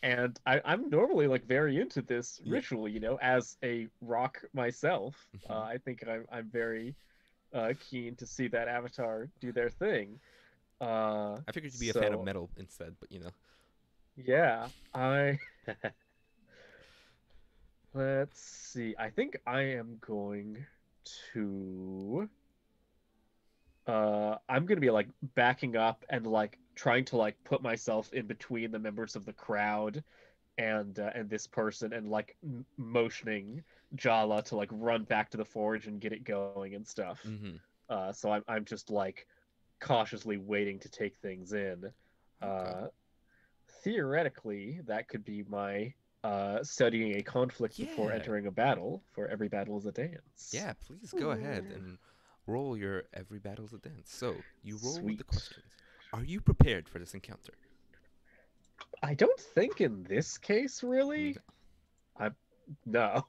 And I'm normally like very into this Yeah. ritual, you know, as a rock myself. Mhm. I think I'm very keen to see that avatar do their thing. I figured you'd be a fan of So, metal instead, but you know. yeah, I let's see. I think I am going to I'm gonna be like backing up and like trying to like put myself in between the members of the crowd and this person and like motioning Jala to like run back to the forge and get it going and stuff. Mm-hmm. So I'm just like cautiously waiting to take things in. Okay. Theoretically, that could be my studying a conflict before Yeah. entering a battle, for every battle is a dance. Yeah, please go ahead Ooh. and roll your every battle's a dance. So, you roll with the Sweet. questions. Are you prepared for this encounter? I don't think in this case, really. No.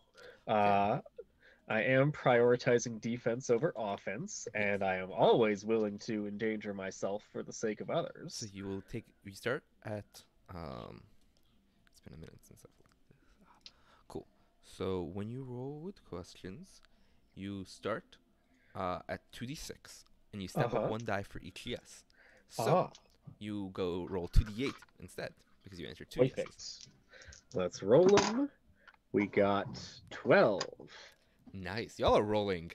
Uh, I am prioritizing defense over offense, and I am always willing to endanger myself for the sake of So others. you will we start at it's been a minute since I've looked at this. Cool. So when you roll with questions, you start at 2d6 and you step up Uh-huh. one die for each yes. So you go roll 2d8 instead because you answered two yeses. Perfect. Let's roll them. We got 12. Nice. Y'all are rolling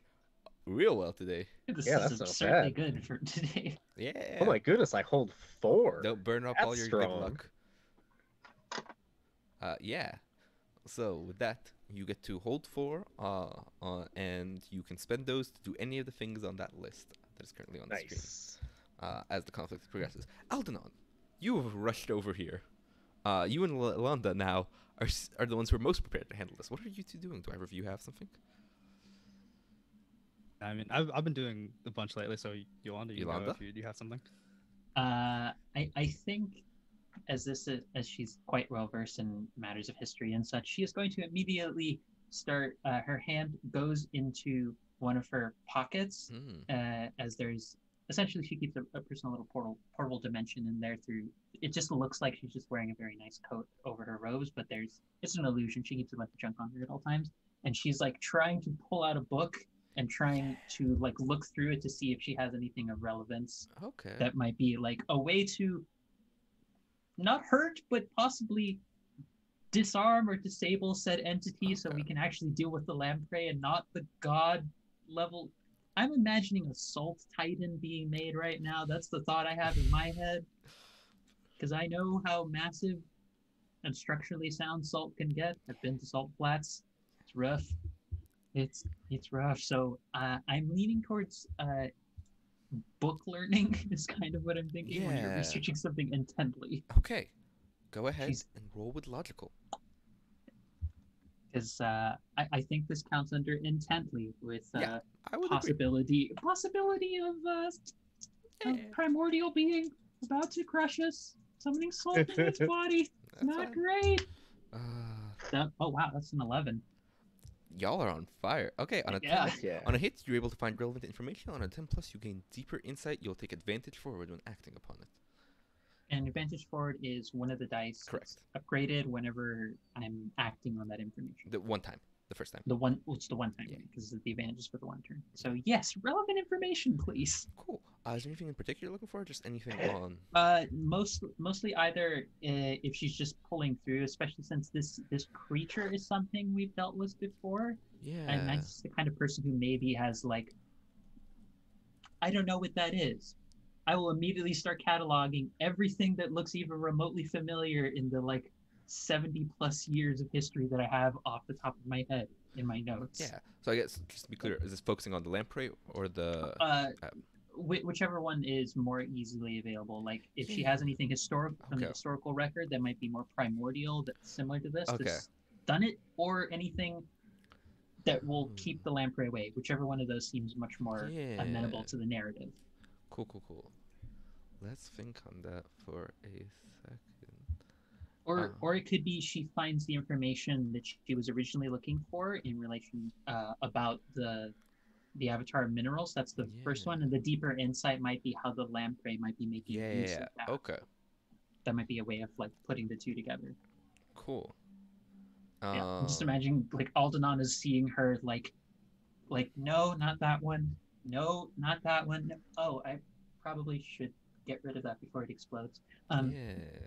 real well today. This Yeah, is that's not absurdly bad. good for today. Yeah. Oh my goodness, I hold 4. Don't burn up all That's your strong. good luck. Yeah. So with that, you get to hold 4, and you can spend those to do any of the things on that list that is currently on the screen. Nice. As the conflict progresses. Aldenon, you have rushed over here. You and Landa now are the ones who are most prepared to handle this. What are you two doing? Do either of you have something? I mean, I've been doing a bunch lately, so Yolanda, you can go Yolanda? if you have something. I think as she's quite well versed in matters of history and such, she is going to immediately start. Her hand goes into one of her pockets, as there's essentially she keeps a personal little portable dimension in there. Through it just looks like she's just wearing a very nice coat over her robes, but it's an illusion. She keeps a bunch of junk on her at all times, and she's like trying to pull out a book and trying to like look through it to see if she has anything of relevance Okay. that might be like a way to not hurt but possibly disarm or disable said entity, so we Okay. can actually deal with the lamprey and not the god level. I'm imagining a salt titan being made right now. That's the thought I have in my head, because I know how massive and structurally sound salt can get. I've been to salt flats. It's rough. It's rough. So I'm leaning towards book learning is kind of what I'm thinking when you're Yeah. researching something intently. Okay. Go ahead She's- and roll with logical. Because I think this counts under intently with Yeah, I would agree. possibility of a primordial being about to crush us, summoning salt into its body. That's Not fine. great. Uh, Oh wow, that's an 11. y'all are on fire. Okay, on a 10, Yeah. Yeah. on a hit, you're able to find relevant information. On a 10 plus, you gain deeper insight. You'll take advantage forward when acting upon it. And advantage forward is one of the dice Correct. that's upgraded whenever I'm acting on that information. The one time, the first time. It's the one time, Yeah. because the advantage is for the one turn. So yes, relevant information, please. Cool. Is there anything in particular you're looking for? Or just anything on? Mostly either if she's just pulling through, especially since this creature is something we've dealt with before, Yeah. and I'm just the kind of person who maybe has like, I don't know what that is. I will immediately start cataloging everything that looks even remotely familiar in the like 70 plus years of history that I have off the top of my head in my notes. Yeah. So I guess just to be clear, is this focusing on the lamprey or the? whichever one is more easily available. Like if she has anything historic from the Okay. historical record that might be more primordial, that's similar to this, to Okay. stun it, or anything that will Hmm. keep the lamprey away. Whichever one of those seems much more amenable Yeah. to the narrative. Cool. Let's think on that for a second. Or it could be she finds the information that she was originally looking for in relation about the avatar minerals. That's the first one, and the deeper insight might be how the lamprey might be making use of that. Okay. That might be a way of like putting the two together. Cool. Yeah, I'm just imagining like Aldenon is seeing her like no, not that one. No, not that one. Oh, I probably should get rid of that before it explodes.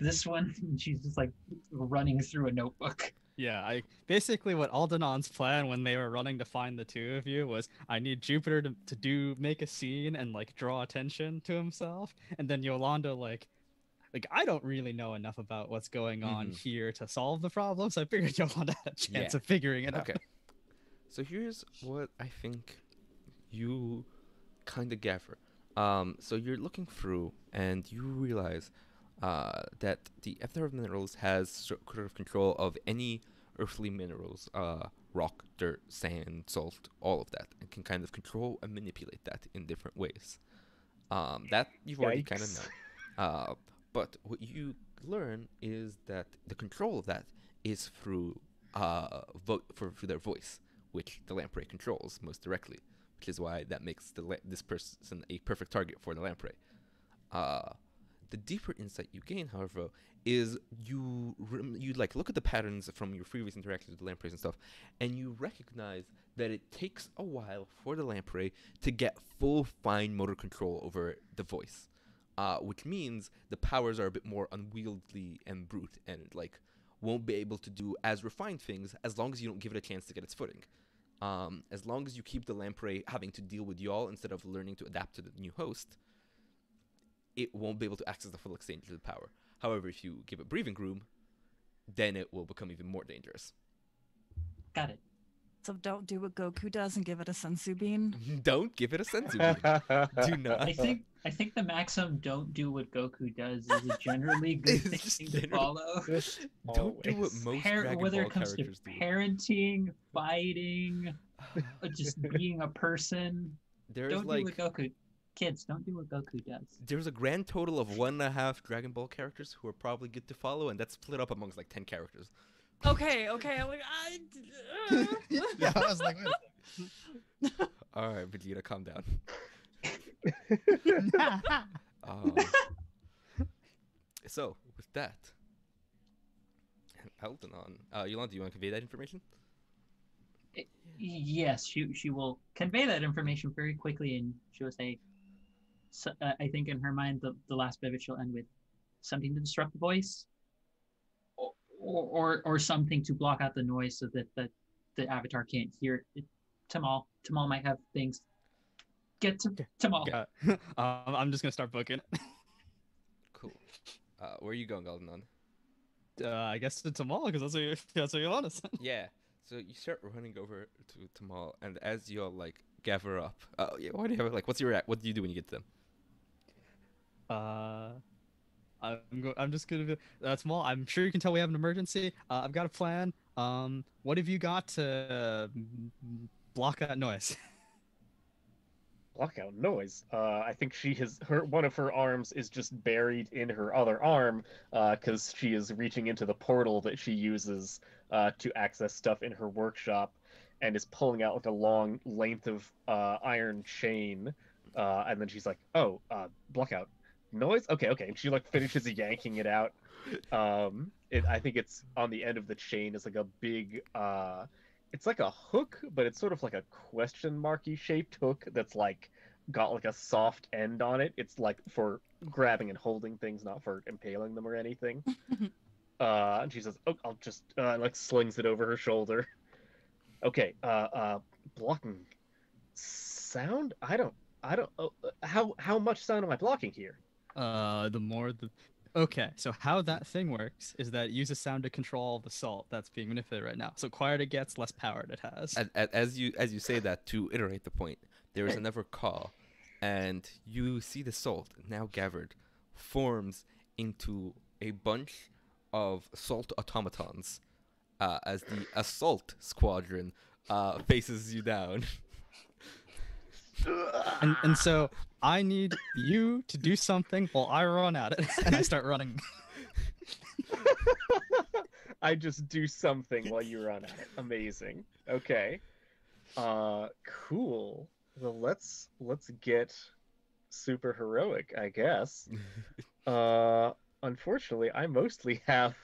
This one, she's just like running through a notebook. Yeah, basically what Aldenon's plan when they were running to find the two of you was, I need Jupiter to make a scene and like draw attention to himself, and then Yolanda like I don't really know enough about what's going on here to solve the problem, so I figured Yolanda had a chance of figuring it out. Okay. So here's what I think you kind of gather. So you're looking through and you realize that the Avatar of Minerals has sort of control of any earthly minerals, rock, dirt, sand, salt, all of that, and can kind of control and manipulate that in different ways. That you've already kind of know. But what you learn is that the control of that is through through their voice, which the lamprey controls most directly, which is why that makes this person a perfect target for the lamprey. The deeper insight you gain, however, is you like look at the patterns from your previous interactions with the lampreys and stuff, and you recognize that it takes a while for the lamprey to get full fine motor control over the voice, which means the powers are a bit more unwieldy and brute, and like won't be able to do as refined things as long as you don't give it a chance to get its footing. As long as you keep the lamprey having to deal with y'all instead of learning to adapt to the new host, it won't be able to access the full extent of the power. However, if you give it breathing room, then it will become even more dangerous. Got it. So don't do what Goku does and give it a sensu bean. Don't give it a sensu bean. Do not. I think the maxim "don't do what Goku does" is a generally good thing to follow. Don't do what most Dragon whether Ball it comes to characters do. parenting, fighting, just being a person. Don't do what Goku. Kids, don't do what Goku does. There's a grand total of 1.5 Dragon Ball characters who are probably good to follow, and that's split up amongst like 10 characters. Okay. I'm like, Yeah, I was like, wait a second. All right, Vegeta, calm down. So with that, Aldenon, Yolanda, do you want to convey that information? Yes, she will convey that information very quickly, and she will say, I think in her mind, the last bit of it she'll end with something to disrupt the voice, or something to block out the noise so that the avatar can't hear it. Tamal might have things. Get to Tamal. Yeah. I'm just gonna start booking. Cool. Where are you going, Aldenon? I guess to Tamal, because that's what you want us. Yeah. So you start running over to Tamal, and as you all like gather up, what do you have? Like, what do you do when you get to them? I'm just gonna be Tamal. I'm sure you can tell we have an emergency. I've got a plan. What have you got to block that noise? Block out noise. I think one of her arms is just buried in her other arm, because she is reaching into the portal that she uses to access stuff in her workshop, and is pulling out like a long length of iron chain, and then she's like, "Oh, block out noise. Okay." And she like finishes yanking it out. I think it's on the end of the chain is like a big. It's like a hook, but it's sort of like a question marky shaped hook that's like got like a soft end on it. It's like for grabbing and holding things, not for impaling them or anything. And she says, "Oh, I'll just like slings it over her shoulder." Okay, blocking sound? I don't how much sound am I blocking here? Okay, so how that thing works is that it uses sound to control the salt that's being manipulated right now. So quieter it gets, less power it has. As you say that, to iterate the point, there is another call, and you see the salt now gathered forms into a bunch of salt automatons as the assault squadron faces you down. And so I need you to do something while I run at it, and I start running. I just do something while you run at it. Amazing. Okay. Cool. Well, let's get super heroic, I guess. Unfortunately, I mostly have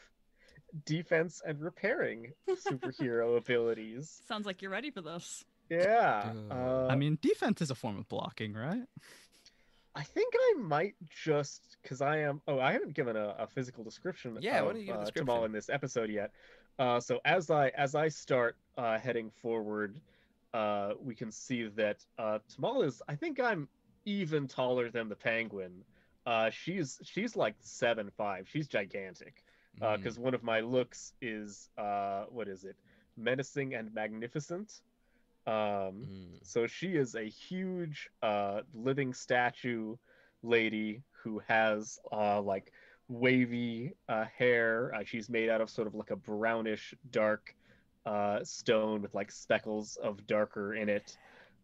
defense and repairing superhero abilities. Sounds like you're ready for this. Yeah. I mean, defense is a form of blocking, right? I think I might just because I am. Oh, I haven't given a physical description Yeah, why of don't you give a Tamal description? in this episode yet. So as I start heading forward, we can see that Tamal is. I think I'm even taller than the penguin. She's like 7'5". She's gigantic. Because one of my looks is what is it? Menacing and magnificent. So she is a huge living statue lady who has like wavy hair. She's made out of sort of like a brownish dark stone with like speckles of darker in it.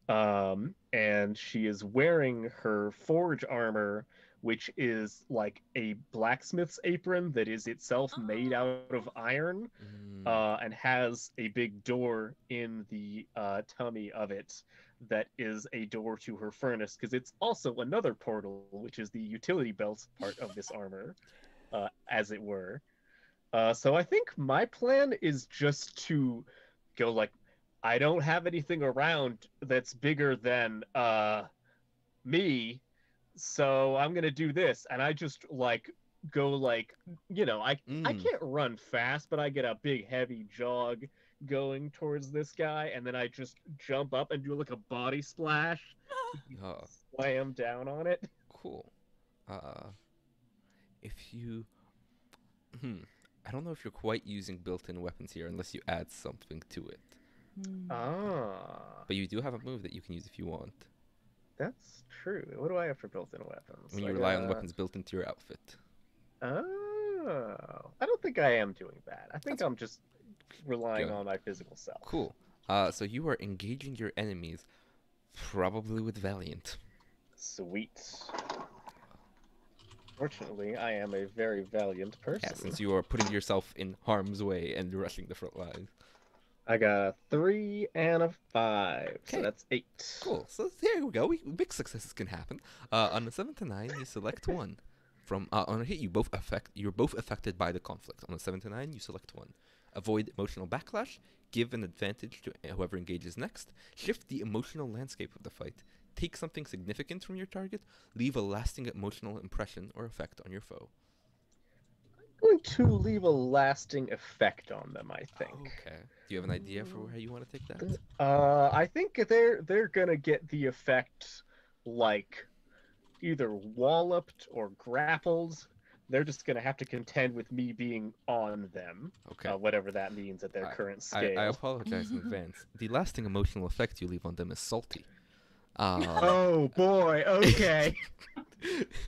And she is wearing her forge armor, which is like a blacksmith's apron that is itself made out of iron. And has a big door in the tummy of it that is a door to her furnace, because it's also another portal, which is the utility belt part of this armor, as it were. So I think my plan is just to go like, I don't have anything around that's bigger than me, so I'm gonna do this, and I just like go like, I can't run fast, but I get a big heavy jog going towards this guy, and then I just jump up and do like a body splash, slam down on it. Cool. If you, I don't know if you're quite using built-in weapons here, unless you add something to it. But you do have a move that you can use if you want. That's true. What do I have for built-in weapons? When you rely on weapons built into your outfit. Oh, I don't think I am doing that. I think I'm just relying on my physical self. Cool. So you are engaging your enemies, probably with Valiant. Sweet. Fortunately, I am a very valiant person. Yeah, since you are putting yourself in harm's way and rushing the front line. I got a 3 and a 5, Okay. so that's 8. Cool. So there we go. Big successes can happen. On a 7 to 9, you select one. From on a hit, you're both affected by the conflict. On a 7 to 9, you select one. Avoid emotional backlash. Give an advantage to whoever engages next. Shift the emotional landscape of the fight. Take something significant from your target. Leave a lasting emotional impression or effect on your foe. I'm going to leave a lasting effect on them, I think. Okay. Do you have an idea for how you want to take that? I think they're gonna get the effect like either walloped or grappled. They're just gonna have to contend with me being on them. Okay. Whatever that means at their current scale. I apologize in advance. The lasting emotional effect you leave on them is salty. Oh boy, okay.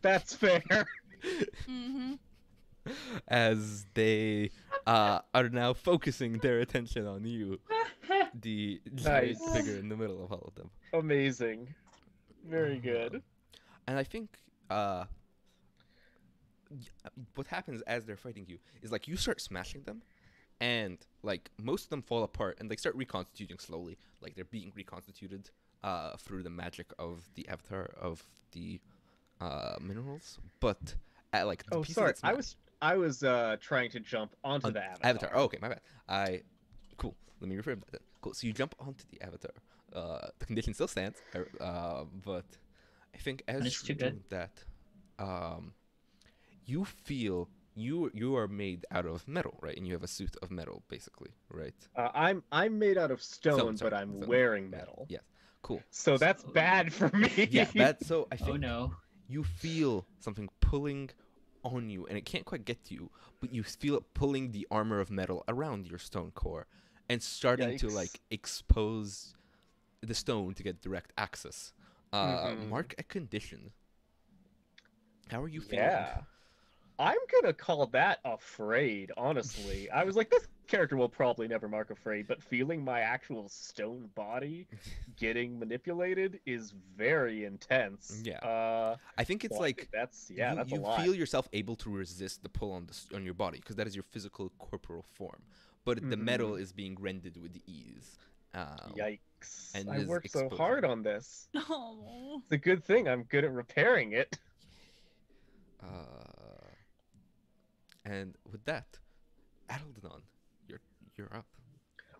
That's fair. As they are now focusing their attention on you, the giant Nice. figure in the middle of all of them. Amazing. Very good. And I think what happens as they're fighting you is like you start smashing them, and like most of them fall apart and they start reconstituting slowly, like they're being reconstituted through the magic of the avatar of the minerals. But at like the pieces that smash- I was trying to jump onto the avatar. Oh, okay, my bad. Cool. Let me reframe that then. Cool. So you jump onto the avatar. The condition still stands, but I think as you're doing that, you feel you are made out of metal, right? And you have a suit of metal, basically, right? I'm made out of stone, but I'm wearing metal. Yes. Cool. So that's bad for me. Yeah. So I think Oh no. you feel something pulling on you, and it can't quite get to you, but you feel it pulling the armor of metal around your stone core and starting to like expose the stone to get direct access. Mark a condition. How are you feeling? Yeah. I'm gonna call that afraid, honestly. I was like, this character will probably never mark afraid, but feeling my actual stone body getting manipulated is very intense. Yeah. I think it's Well, I think like that's a you lot. feel yourself able to resist the pull on your body because that is your physical corporal form, but the metal is being rendered with ease. Yikes. And I it is worked so exposing. hard on this. Oh. It's a good thing I'm good at repairing it. And with that, Aldenon, you're up.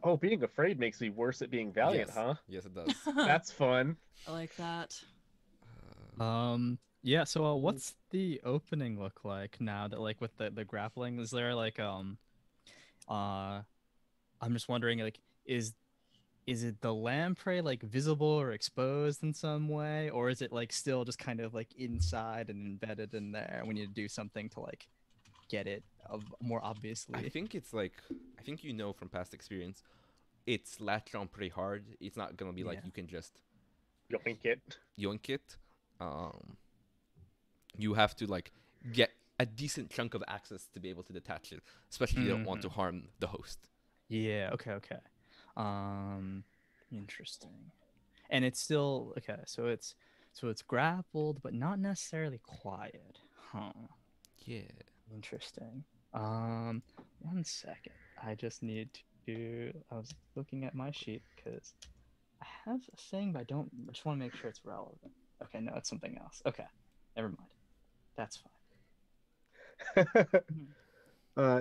Oh, being afraid makes me worse at being valiant, Yes. huh? Yes, it does. That's fun. I like that. Yeah, so what's the opening look like now that like with the grappling? Is there like I'm just wondering like is it the lamprey like visible or exposed in some way, or is it like still just kind of like inside and embedded in there? We need to do something to like get it more obviously. I think it's like you know from past experience, it's latched on pretty hard. It's not gonna be like you can just Yoink it. yoink it. You have to like get a decent chunk of access to be able to detach it, especially if you don't want to harm the host. Yeah. Okay. Interesting. And it's still okay. So it's grappled, but not necessarily quiet. Huh. Yeah. Interesting. 1 second. I just need to. I was looking at my sheet because I have a thing, but I just want to make sure it's relevant. Okay, no, it's something else. Okay, never mind. That's fine.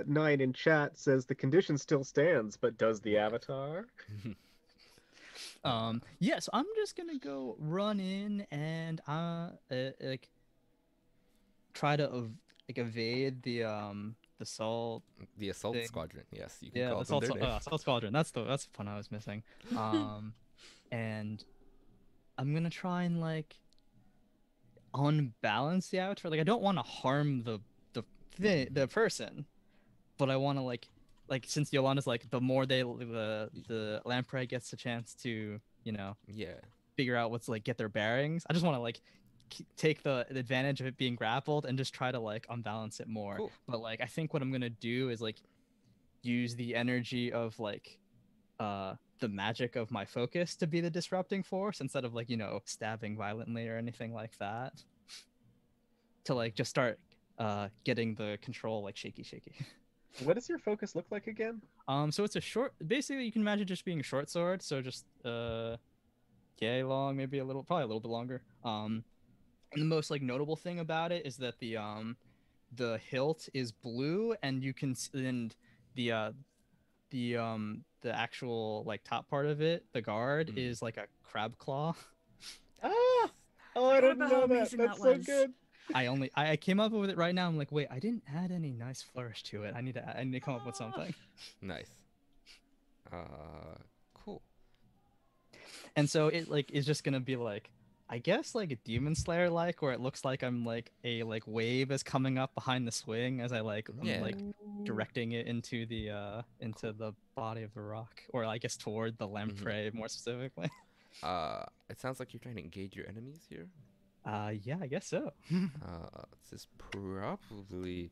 9 in chat says the condition still stands, but does the avatar? Yeah, so I'm just gonna go run in and like try to evade the assault. The assault thing. squadron. Yes, you can Yeah, call the them their name. assault squadron. That's the one I was missing. And I'm gonna try and like unbalance the avatar. Like I don't want to harm the person, but I want to like since Yolanda's like the more the lamprey gets a chance to Yeah. figure out what's like get their bearings. I just want to like take the advantage of it being grappled and just try to like unbalance it more. Cool. But like I think what I'm gonna do is like use the energy of like the magic of my focus to be the disrupting force instead of like stabbing violently or anything like that. To like just start getting the control like shaky. What does your focus look like again? So it's a short. Basically, you can imagine just being a short sword. So just yay long, maybe probably a little bit longer. And the most like notable thing about it is that the hilt is blue, and you can and the actual like top part of it, the guard, is like a crab claw. Ah! Oh, I didn't how know that. amazing That's that so was. good. I came up with it right now. I'm like, wait, I didn't add any nice flourish to it. I need to come up with something. Nice. Cool. And so it like is just gonna be like, I guess like a Demon Slayer like, where it looks like I'm like a like wave is coming up behind the swing as I'm like directing it into the body of the rock, or I guess toward the lamprey more specifically. It sounds like you're trying to engage your enemies here. Yeah, I guess so. This is probably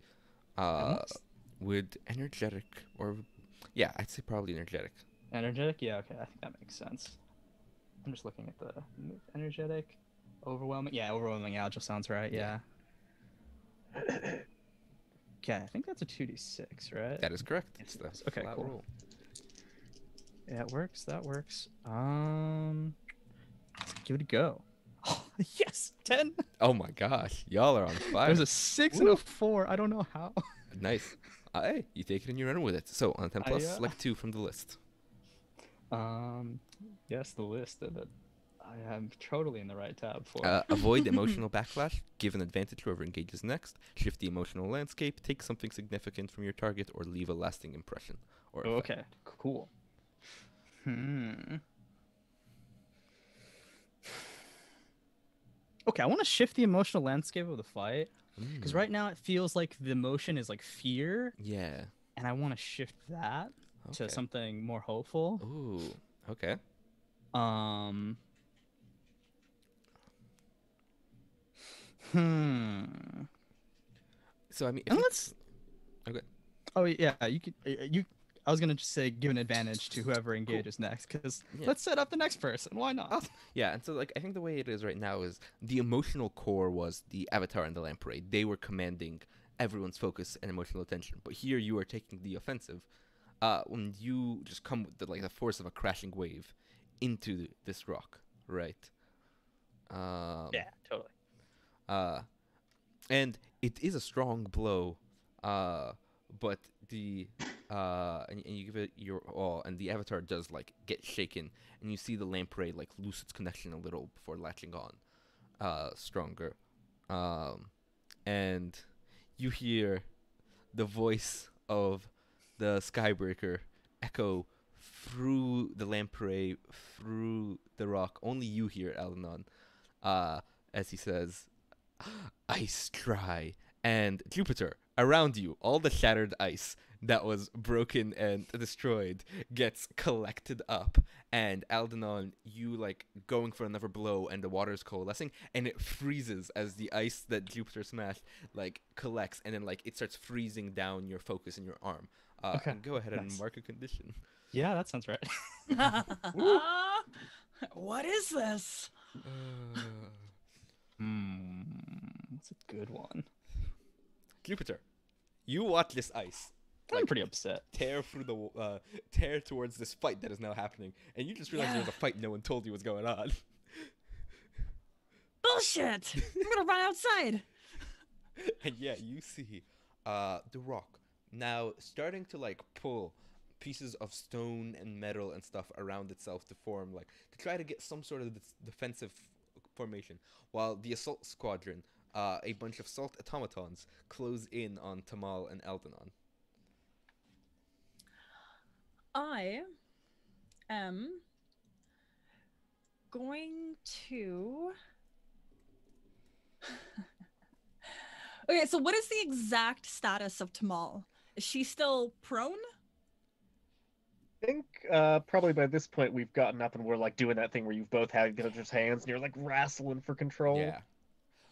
Almost. with energetic or yeah, I'd say probably energetic. Energetic? Yeah, okay, I think that makes sense. I'm just looking at the energetic, overwhelming. Yeah, overwhelming. Yeah, just sounds right. Yeah. Okay, I think that's a 2d6, right? That is correct. Yes, It's the okay, flat cool. roll. Yeah, it works. That works. Give it a go. Oh, yes, 10. Oh my gosh, y'all are on fire. There's a 6 and a 4. I don't know how. Nice. Hey, you take it and you run with it. So on 10 plus, yeah. select 2 from the list. Yes, the list that I am totally in the right tab for. Avoid emotional backlash. Give an advantage to whoever engages next. Shift the emotional landscape. Take something significant from your target, or leave a lasting impression. Or effect. Okay, cool. Okay, I want to shift the emotional landscape of the fight because right now it feels like the emotion is like fear, Yeah. and I want to shift that to Okay. something more hopeful. Ooh. Okay. Hmm. So I mean, if And you- let's. Okay. Oh yeah, you could. You. I was gonna just say give an advantage to whoever engages next, because Yeah. let's set up the next person. Why not? Awesome. Yeah, and so like I think the way it is right now is the emotional core was the Avatar and the Lamprey. They were commanding everyone's focus and emotional attention. But here you are taking the offensive. When you just come with the force of a crashing wave into this rock, right? Yeah, totally. And it is a strong blow, but the and you give it your all, and the Avatar does like get shaken, and you see the lamprey like lose its connection a little before latching on, stronger, and you hear the voice of the Skybreaker echo through the lamprey, through the rock. Only you hear Alanon, as he says, "Ice dry," and Jupiter around you, all the shattered ice that was broken and destroyed gets collected up, and Aldenon, you like going for another blow, and the water's coalescing, and it freezes as the ice that Jupiter smashed like collects, and then like it starts freezing down your focus in your arm. Okay, And go ahead and nice. mark a condition. Yeah, that sounds right. What is this? That's a good one. Jupiter, you watch this ice I'm like, pretty upset. tear through tear towards this fight that is now happening, and you just realize there's a fight no one told you was going on. Bullshit! I'm gonna run outside. And yeah, you see the rock now starting to like pull pieces of stone and metal and stuff around itself to form like to try to get some sort of defensive formation, while the assault squadron, a bunch of salt automatons, close in on Tamal and Aldenon. I am going to. Okay, so what is the exact status of Tamal? Is she still prone? I think probably by this point we've gotten up and we're like doing that thing where you've both had each other's hands and you're like wrestling for control. Yeah,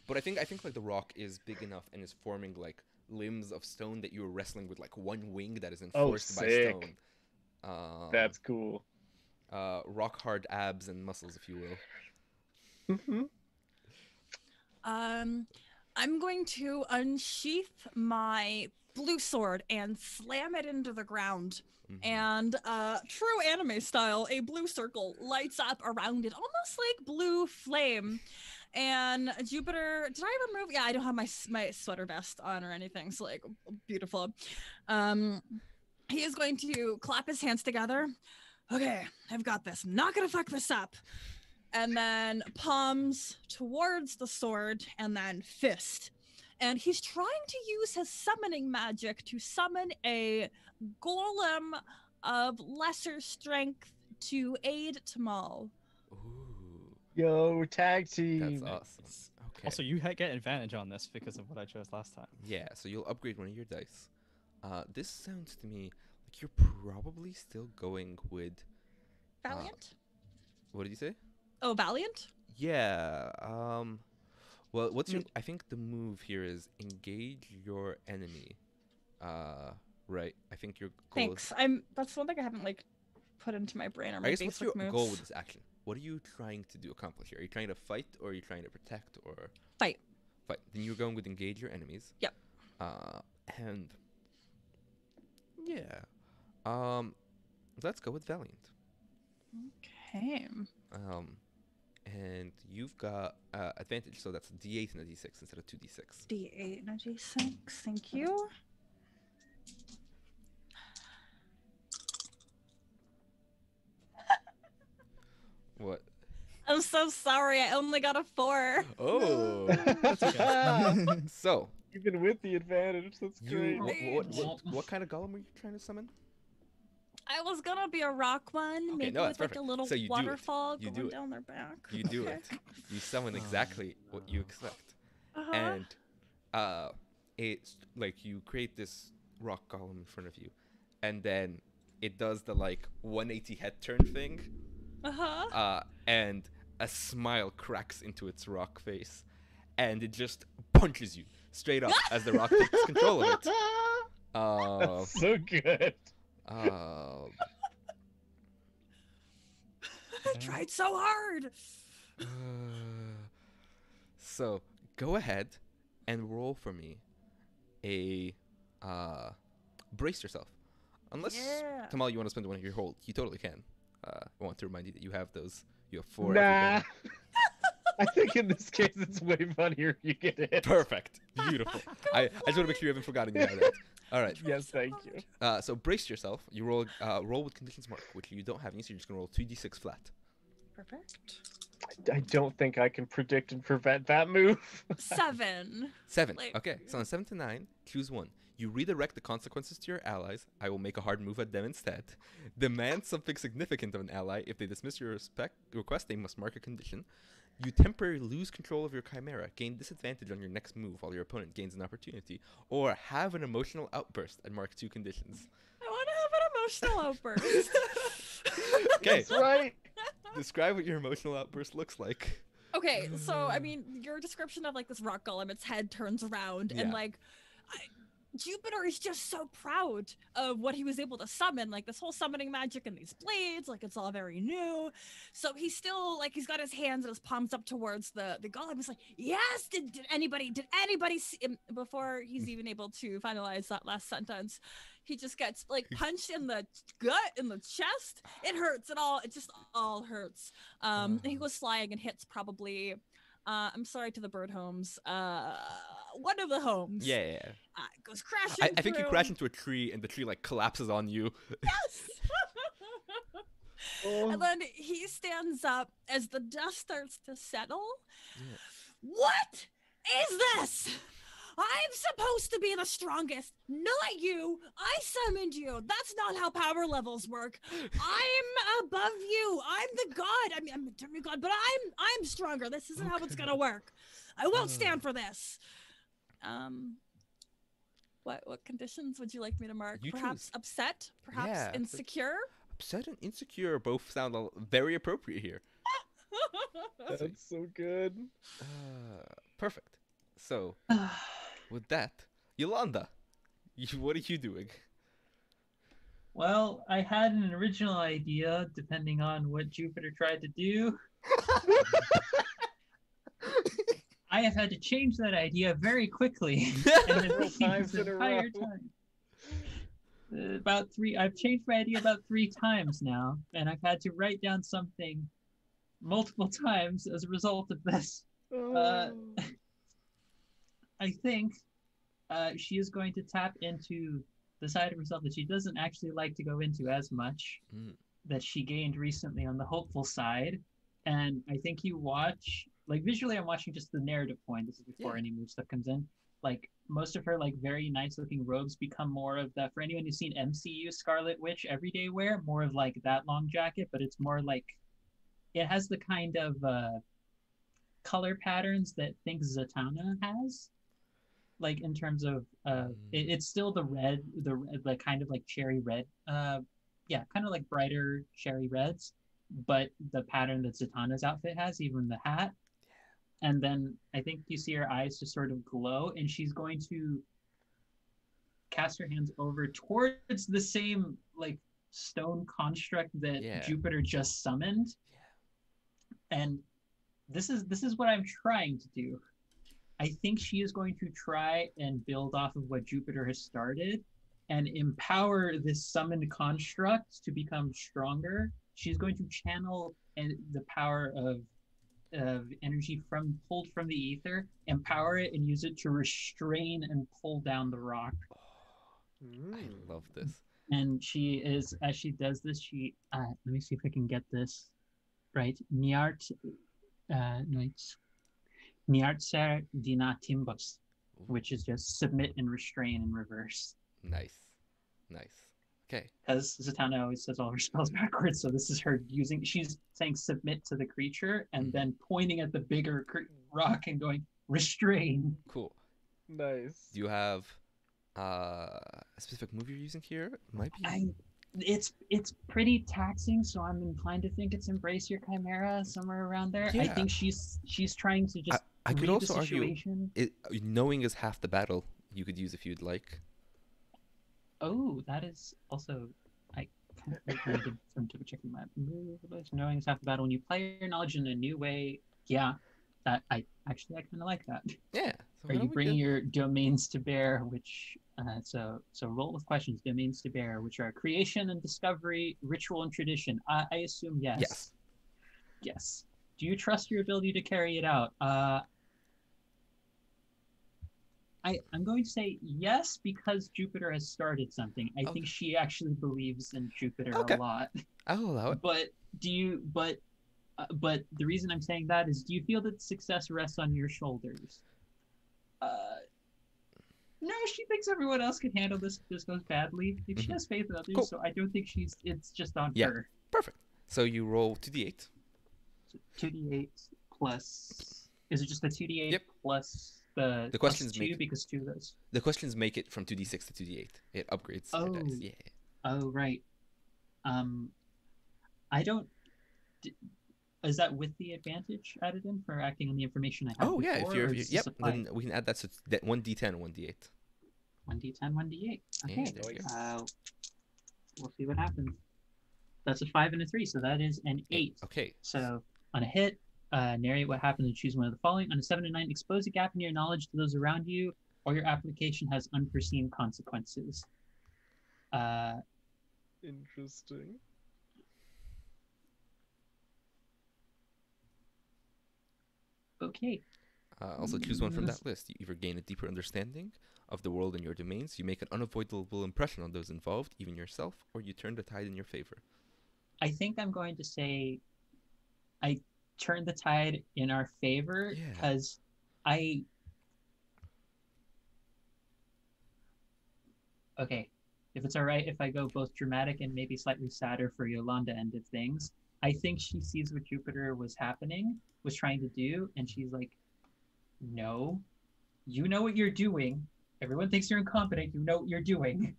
but I think like the rock is big enough and is forming like limbs of stone that you are wrestling with like one wing that is enforced by sick. stone. That's cool. Rock hard abs and muscles, if you will. Mm-hmm. I'm going to unsheath my blue sword and slam it into the ground. Mhm. And true anime style, a blue circle lights up around it, almost like blue flame. And Jupiter, did I remove? Yeah, I don't have my sweater vest on or anything, so like beautiful. He is going to clap his hands together. Okay, I've got this. I'm not gonna fuck this up. And then palms towards the sword, and then fist. And he's trying to use his summoning magic to summon a golem of lesser strength to aid Tamal. Ooh, Yo, tag that's team. awesome. Okay. Also, you get advantage on this because of what I chose last time. Yeah, so you'll upgrade one of your dice. This sounds to me like you're probably still going with. Valiant? What did you say? Oh, Valiant? Yeah. Well, what's your? I think the move here is engage your enemy. Right. I think your goal. Thanks. That's one thing I haven't like put into my brain or my I guess what's your basic moves. goal with this action? What are you trying to accomplish here? Are you trying to fight, or are you trying to protect, or Fight. Fight. Then you're going with engage your enemies. Yep. And yeah. Let's go with valiant. Okay. And you've got advantage, so that's a D8 and a D6 instead of 2D6. D8 and a D6. Thank you. What? I'm so sorry. I only got a 4. Oh. That's okay. So Even with the advantage, that's you great. what kind of golem were you trying to summon? I was gonna be a rock one, Okay, maybe no, that's with like perfect. a little So you do it. waterfall You do going it. down their back. You do Okay. it. You summon exactly what you expect. Uh-huh. And it's like you create this rock golem in front of you, and then it does the like 180 head turn thing, Uh-huh. and a smile cracks into its rock face, and it just punches you straight up as the rock takes control of it. That's so good. I tried so hard. So go ahead and roll for me a brace yourself. Unless Tamal, you want to spend one of your hold, you totally can. I want to remind you that you have those. You have 4. Nah. I think in this case it's way funnier if you get it. Perfect. Beautiful. I just want to make sure you haven't forgotten you have that. All right. Yes, thank you. So brace yourself. You roll with conditions mark, which you don't have any, so you're just gonna roll 2d6 flat. Perfect. I don't think I can predict and prevent that move. 7. 7. Like- Okay. So on 7 to 9, choose one. You redirect the consequences to your allies. I will make a hard move at them instead. Demand something significant of an ally. If they dismiss your request, they must mark a condition. You temporarily lose control of your chimera. Gain disadvantage on your next move while your opponent gains an opportunity. Or have an emotional outburst and mark 2 conditions. I want to have an emotional outburst. Okay. That's right. Describe what your emotional outburst looks like. Okay, so I mean, your description of like this rock golem, its head turns around, and Yeah. like, Jupiter is just so proud of what he was able to summon, like this whole summoning magic and these blades, like it's all very new. So he's still like, he's got his hands and his palms up towards the golem. He's like, yes, did anybody see him? Before he's even able to finalize that last sentence, he just gets like punched in the gut, in the chest. It hurts. It just all hurts. He goes flying and hits probably, I'm sorry to the bird homes, one of the homes. Yeah. Goes crashing I think you through. crash into a tree and the tree like collapses on you. Yes. Oh. And then he stands up as the dust starts to settle. Yeah. What is this? I'm supposed to be the strongest, not you. I summoned you. That's not how power levels work. I'm above you. I'm the god. I mean, I'm the demigod, but I'm stronger. This isn't how it's gonna work. I won't stand for this. What conditions would you like me to mark? You Perhaps choose. upset? Perhaps Yeah, insecure? Upset and insecure both sound very appropriate here. That's so good. Perfect. So, with that, Yolanda, what are you doing? Well, I had an original idea depending on what Jupiter tried to do. I have had to change that idea very quickly. And it Several times this in a entire row. time. I've changed my idea about 3 times now, and I've had to write down something multiple times as a result of this. Oh. I think she is going to tap into the side of herself that she doesn't actually like to go into as much, that she gained recently on the hopeful side. And I think you watch, like visually I'm watching just the narrative point. This is before any move stuff comes in. Like most of her like very nice looking robes become more of the, for anyone who's seen MCU Scarlet Witch everyday wear, more of like that long jacket, but it's more like, it has the kind of color patterns that Think Zatanna has. Like in terms of it's still the red, the kind of like cherry red, kind of like brighter cherry reds, but the pattern that Zatanna's outfit has, even the hat. And then I think you see her eyes just sort of glow, and she's going to cast her hands over towards the same like stone construct that Jupiter just summoned. And this is what I'm trying to do. I think she is going to try and build off of what Jupiter has started and empower this summoned construct to become stronger. She's going to channel the power of energy pulled from the ether, empower it, and use it to restrain and pull down the rock. I love this. And she is, as she does this, she let me see if I can get this right. Niartser dina timbus, which is just submit and restrain in reverse. Nice. Okay. Because Zatanna always says all her spells backwards, so this is her using. She's saying submit to the creature and then pointing at the bigger rock and going restrain. Cool. Nice. Do you have a specific move you're using here? Might be. It's pretty taxing, so I'm inclined to think it's embrace your chimera somewhere around there. Yeah. I think she's trying to just I could read the also argue situation. knowing is half the battle. You could use if you'd like. Oh, that is also I kind of did from checking my knowing is half the battle. When you play your knowledge in a new way, yeah, that I kind of like that. Yeah. So Are why you don't we bringing get- your domains to bear? Which so roll with questions. Domains to bear, which are creation and discovery, ritual and tradition. I assume yes. Yes. Yes. Do you trust your ability to carry it out? I'm going to say yes because Jupiter has started something. I think she actually believes in Jupiter Okay. a lot. I'll allow it. But do you? But the reason I'm saying that is, do you feel that success rests on your shoulders? No, she thinks everyone else can handle this if this goes badly. Like, she has faith in others, Cool. so I don't think it's just on Yeah. her. Perfect. So you roll 2d8. So 2d8 plus. Is it just the 2d8 Yep. plus the questions plus 2 make- because 2 of those? The questions make it from 2d6 to 2d8. It upgrades your dice. Oh. Yeah. Oh right. I don't. Is that with the advantage added in for acting on the information I have? Oh yeah, if before, you're or if you, does yep, this apply? then we can add that. So it's that 1d10, 1d8. 1d10, 1d8. Okay. Yeah, there you go. We'll see what happens. That's a 5 and a 3, so that is an 8. Okay. So on a hit, narrate what happened and choose one of the following. On a 7 and 9, expose a gap in your knowledge to those around you, or your application has unforeseen consequences. Interesting. Okay. Also choose one from that list. You either gain a deeper understanding of the world and your domains, you make an unavoidable impression on those involved, even yourself, or you turn the tide in your favor. I think I'm going to say I turn the tide in our favor Yeah. because okay, if it's all right if I go both dramatic and maybe slightly sadder for Yolanda end of things, I think she sees what Jupiter was trying to do, and she's like, no, you know what you're doing. Everyone thinks you're incompetent. You know what you're doing.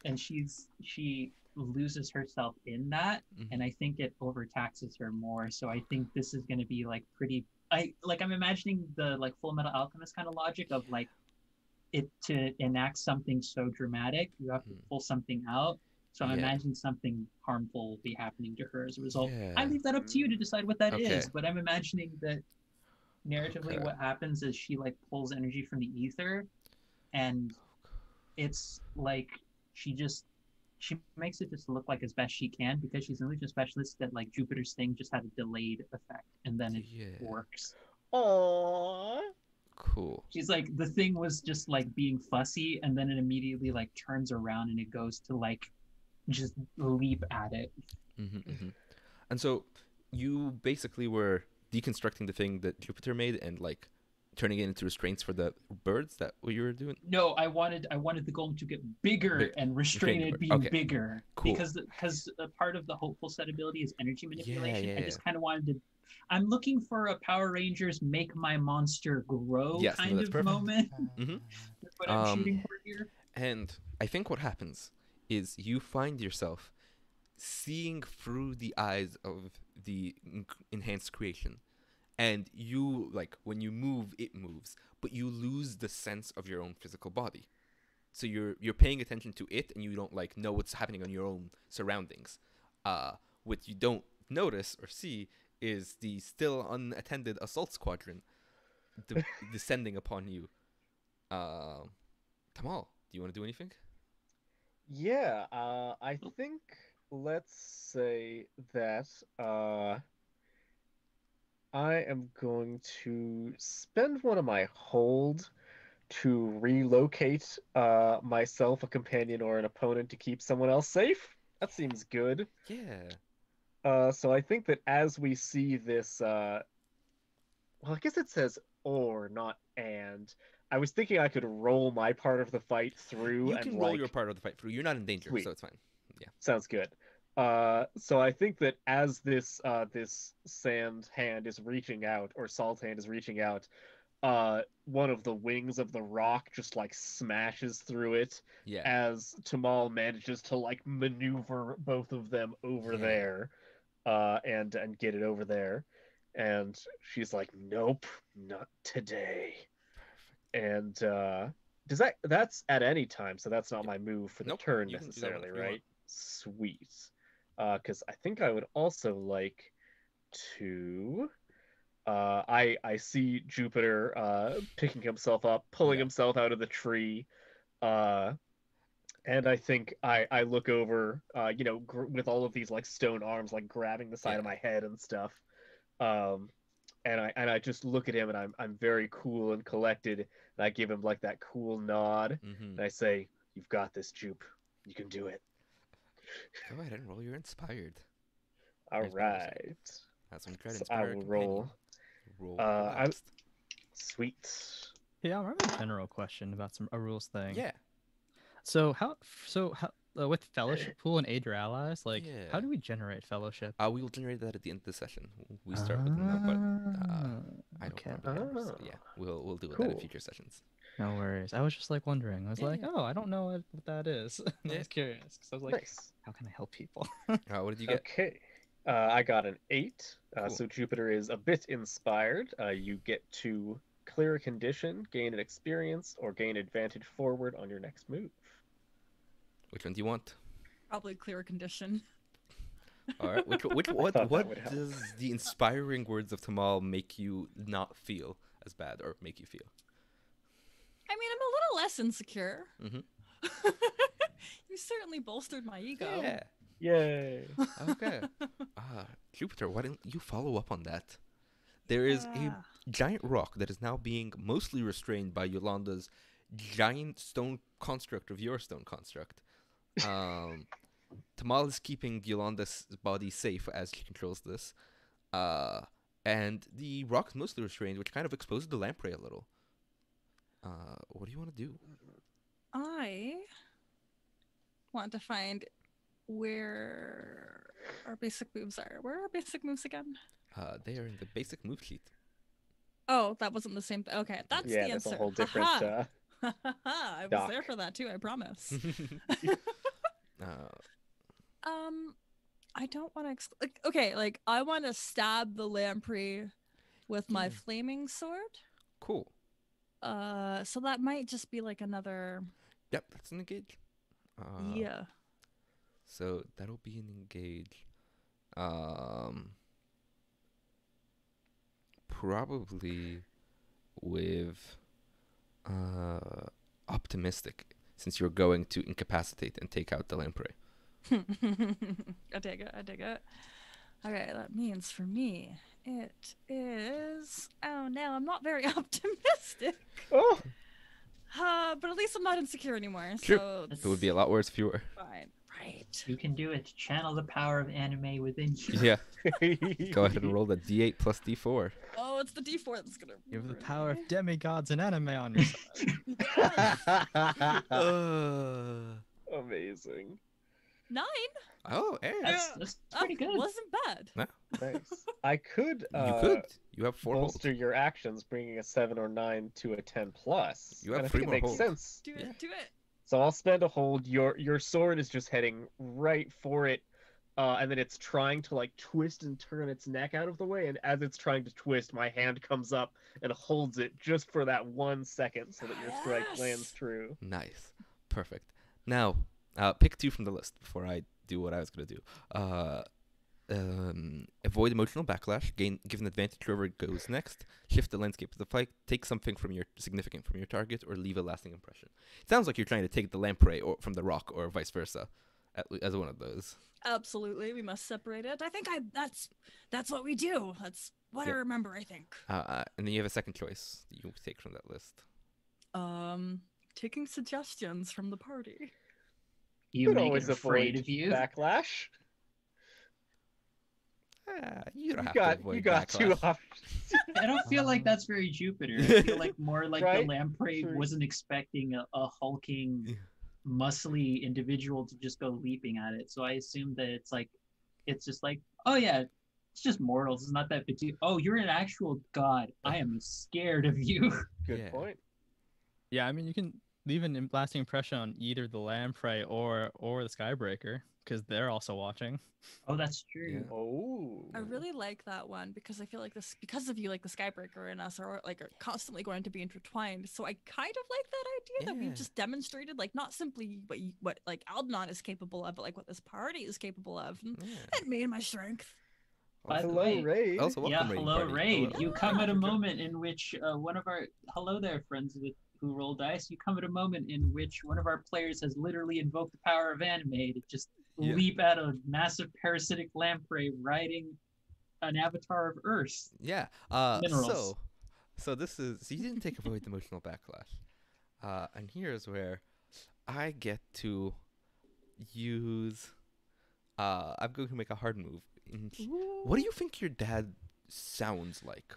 And she loses herself in that, and I think it overtaxes her more. So I think this is going to be like pretty. I'm imagining the like Full Metal Alchemist kind of logic of like it to enact something so dramatic, you have to pull something out. So I'm imagining something harmful will be happening to her as a result. Yeah. I leave that up to you to decide what that is, Okay. but I'm imagining that narratively what happens is she like pulls energy from the ether, and it's like she makes it just look like as best she can because she's an illusion specialist that like Jupiter's thing just had a delayed effect and then it works. Aww. Cool. She's like, the thing was just like being fussy and then it immediately like turns around and it goes to like just leap at it. And so you basically were deconstructing the thing that Jupiter made and like turning it into restraints for the birds. That what you were doing? No, I wanted the golem to get bigger and restrain it being bigger. Cool. Because a part of the hopeful set ability is energy manipulation. Yeah. I just kind of wanted to. I'm looking for a Power Rangers make my monster grow kind of perfect. moment. That's what I'm shooting for here. And I think what happens is you find yourself seeing through the eyes of the enhanced creation. And you, like, when you move, it moves, but you lose the sense of your own physical body. So you're paying attention to it, and you don't, like, know what's happening on your own surroundings. What you don't notice or see is the still unattended assault squadron descending upon you. Tamal, do you want to do anything? Yeah, I think let's say that I am going to spend one of my hold to relocate myself, a companion, or an opponent to keep someone else safe. That seems good. Yeah. So I think that as we see this, well, I guess it says or, not and. I was thinking I could roll my part of the fight through. You and can like... roll your part of the fight through. You're not in danger, Sweet. so it's fine. Yeah. Sounds good. So I think that as this this sand hand is reaching out, or salt hand is reaching out, one of the wings of the rock just like smashes through it. Yeah. As Tamal manages to like maneuver both of them over there, and get it over there. And she's like, "Nope, not today." And that's at any time, so that's not Yep. my move for the Nope, turn you can do that necessarily, whenever you want. right? Sweet. Because I think I would also like to. I see Jupiter picking himself up, pulling Yeah. himself out of the tree, uh, and I think I look over, with all of these like stone arms, like grabbing the side of Yeah. my head and stuff. Um, and I just look at him, and I'm very cool and collected, and I give him like that cool nod, Mm-hmm. and I say, "You've got this, Jupe. You can do it." Go ahead and roll your inspired. All Inspiration. right. Have some dread So I inspired will companion. roll. Roll I'm next. sweet. Yeah, I have a general question about a rules thing. Yeah. So how with fellowship pool and aid your allies, like Yeah. how do we generate fellowship? We will generate that at the end of the session. We start with them now, but I don't okay. remember how. So Ah, yeah, we'll deal with that in cool. future sessions. No worries. I was just like wondering. I was Yeah, like, yeah. oh, I don't know what that is. And I Yeah. was curious because I was like, Nice. how can I help people? What did you get? Okay. I got an 8. Cool. So Jupiter is a bit inspired. You get to clear a condition, gain an experience, or gain advantage forward on your next move. Which one do you want? Probably clear condition. All right. What thought that would help. does the inspiring words of Tamal make you not feel as bad, or make you feel? I mean, I'm a little less insecure. Mhm. You certainly bolstered my ego. Yeah. Yay. Okay. Jupiter, why didn't you follow up on that? There is a giant rock that is now being mostly restrained by Yolanda's giant stone construct of your stone construct. Tamal is keeping Yolanda's body safe as she controls this. And the rock is mostly restrained, which kind of exposes the lamprey a little. What do you want to do? I want to find where our basic moves are. Where are our basic moves again? They are in the basic move sheet. Oh, that wasn't the same thing. Okay, that's Yeah, the that's answer. a whole different. I was there doc. for that too, I promise. I don't want to. Okay, like I want to stab the lamprey with my Yeah. flaming sword. Cool. So that might just be like another. Yep, that's an engage. Yeah. So that'll be an engage. Probably with optimistic, since you're going to incapacitate and take out the lamprey. I dig it. I dig it. Okay, that means for me, it is. Oh no, I'm not very optimistic. Oh, But at least I'm not insecure anymore. True. So It would be a lot worse if you were. fine. Right. You can do it. Channel the power of anime within you. Yeah. Go ahead and roll the D8 plus D4. Oh, it's the D4 that's gonna. You have the ruin power me. of demigods and anime on your side. Amazing. 9. Oh, hey. That's pretty good. Wasn't bad. Nice. I could. You could. You have 4 holds. bolster your actions, bringing a 7 or 9 to a 10 plus. You have and I 3 think it more makes holds. sense. Do it. Yeah. Do it. So I'll spend a hold. Your sword is just heading right for it, and then it's trying to like twist and turn its neck out of the way. And as it's trying to twist, my hand comes up and holds it just for that 1 second, so that your strike Yes. lands true. Nice. Perfect. Now, pick 2 from the list before I do what I was going to do. Avoid emotional backlash. Give an advantage to whoever goes next. Shift the landscape of the fight. Take something significant from your target, or leave a lasting impression. It sounds like you're trying to take the lamprey or from the rock, or vice versa, as one of those. Absolutely, we must separate it. I think that's what we do. That's what I Yep. remember. I think. And then you have a second choice that you take from that list. Taking suggestions from the party. You Could make always it afraid avoid of you. backlash. You don't You have got to avoid you got 2 backlash. options. I don't feel like that's very Jupiter. I feel like more like Right? the lamprey True. wasn't expecting a hulking, muscly individual to just go leaping at it. So I assumed that it's just like, oh yeah, it's just mortals. It's not that big deal. Oh, you're an actual god. I am scared of you. Good Yeah. point. Yeah, I mean, leave a lasting impression on either the lamprey or the skybreaker, because they're also watching. Oh, that's true. Yeah. Oh. I really like that one because I feel like this because of you, like the Skybreaker and us are constantly going to be intertwined. So I kind of like that idea that Yeah. we've just demonstrated, like not simply what like Aldenon is capable of, but like what this party is capable of. And Yeah. it made my strength. By the Hello, way, Raid. Also, yeah, welcome, Raid hello, Party. Raid. Hello. You come at a Good job. moment in which one of our hello there friends who roll dice. You come at a moment in which one of our players has literally invoked the power of anime to just Yeah. leap at a massive parasitic lamprey riding an avatar of Earth. Yeah. Minerals. So this is so you didn't take a void emotional backlash. And here's where I get to use. I'm going to make a hard move. What do you think your dad sounds like?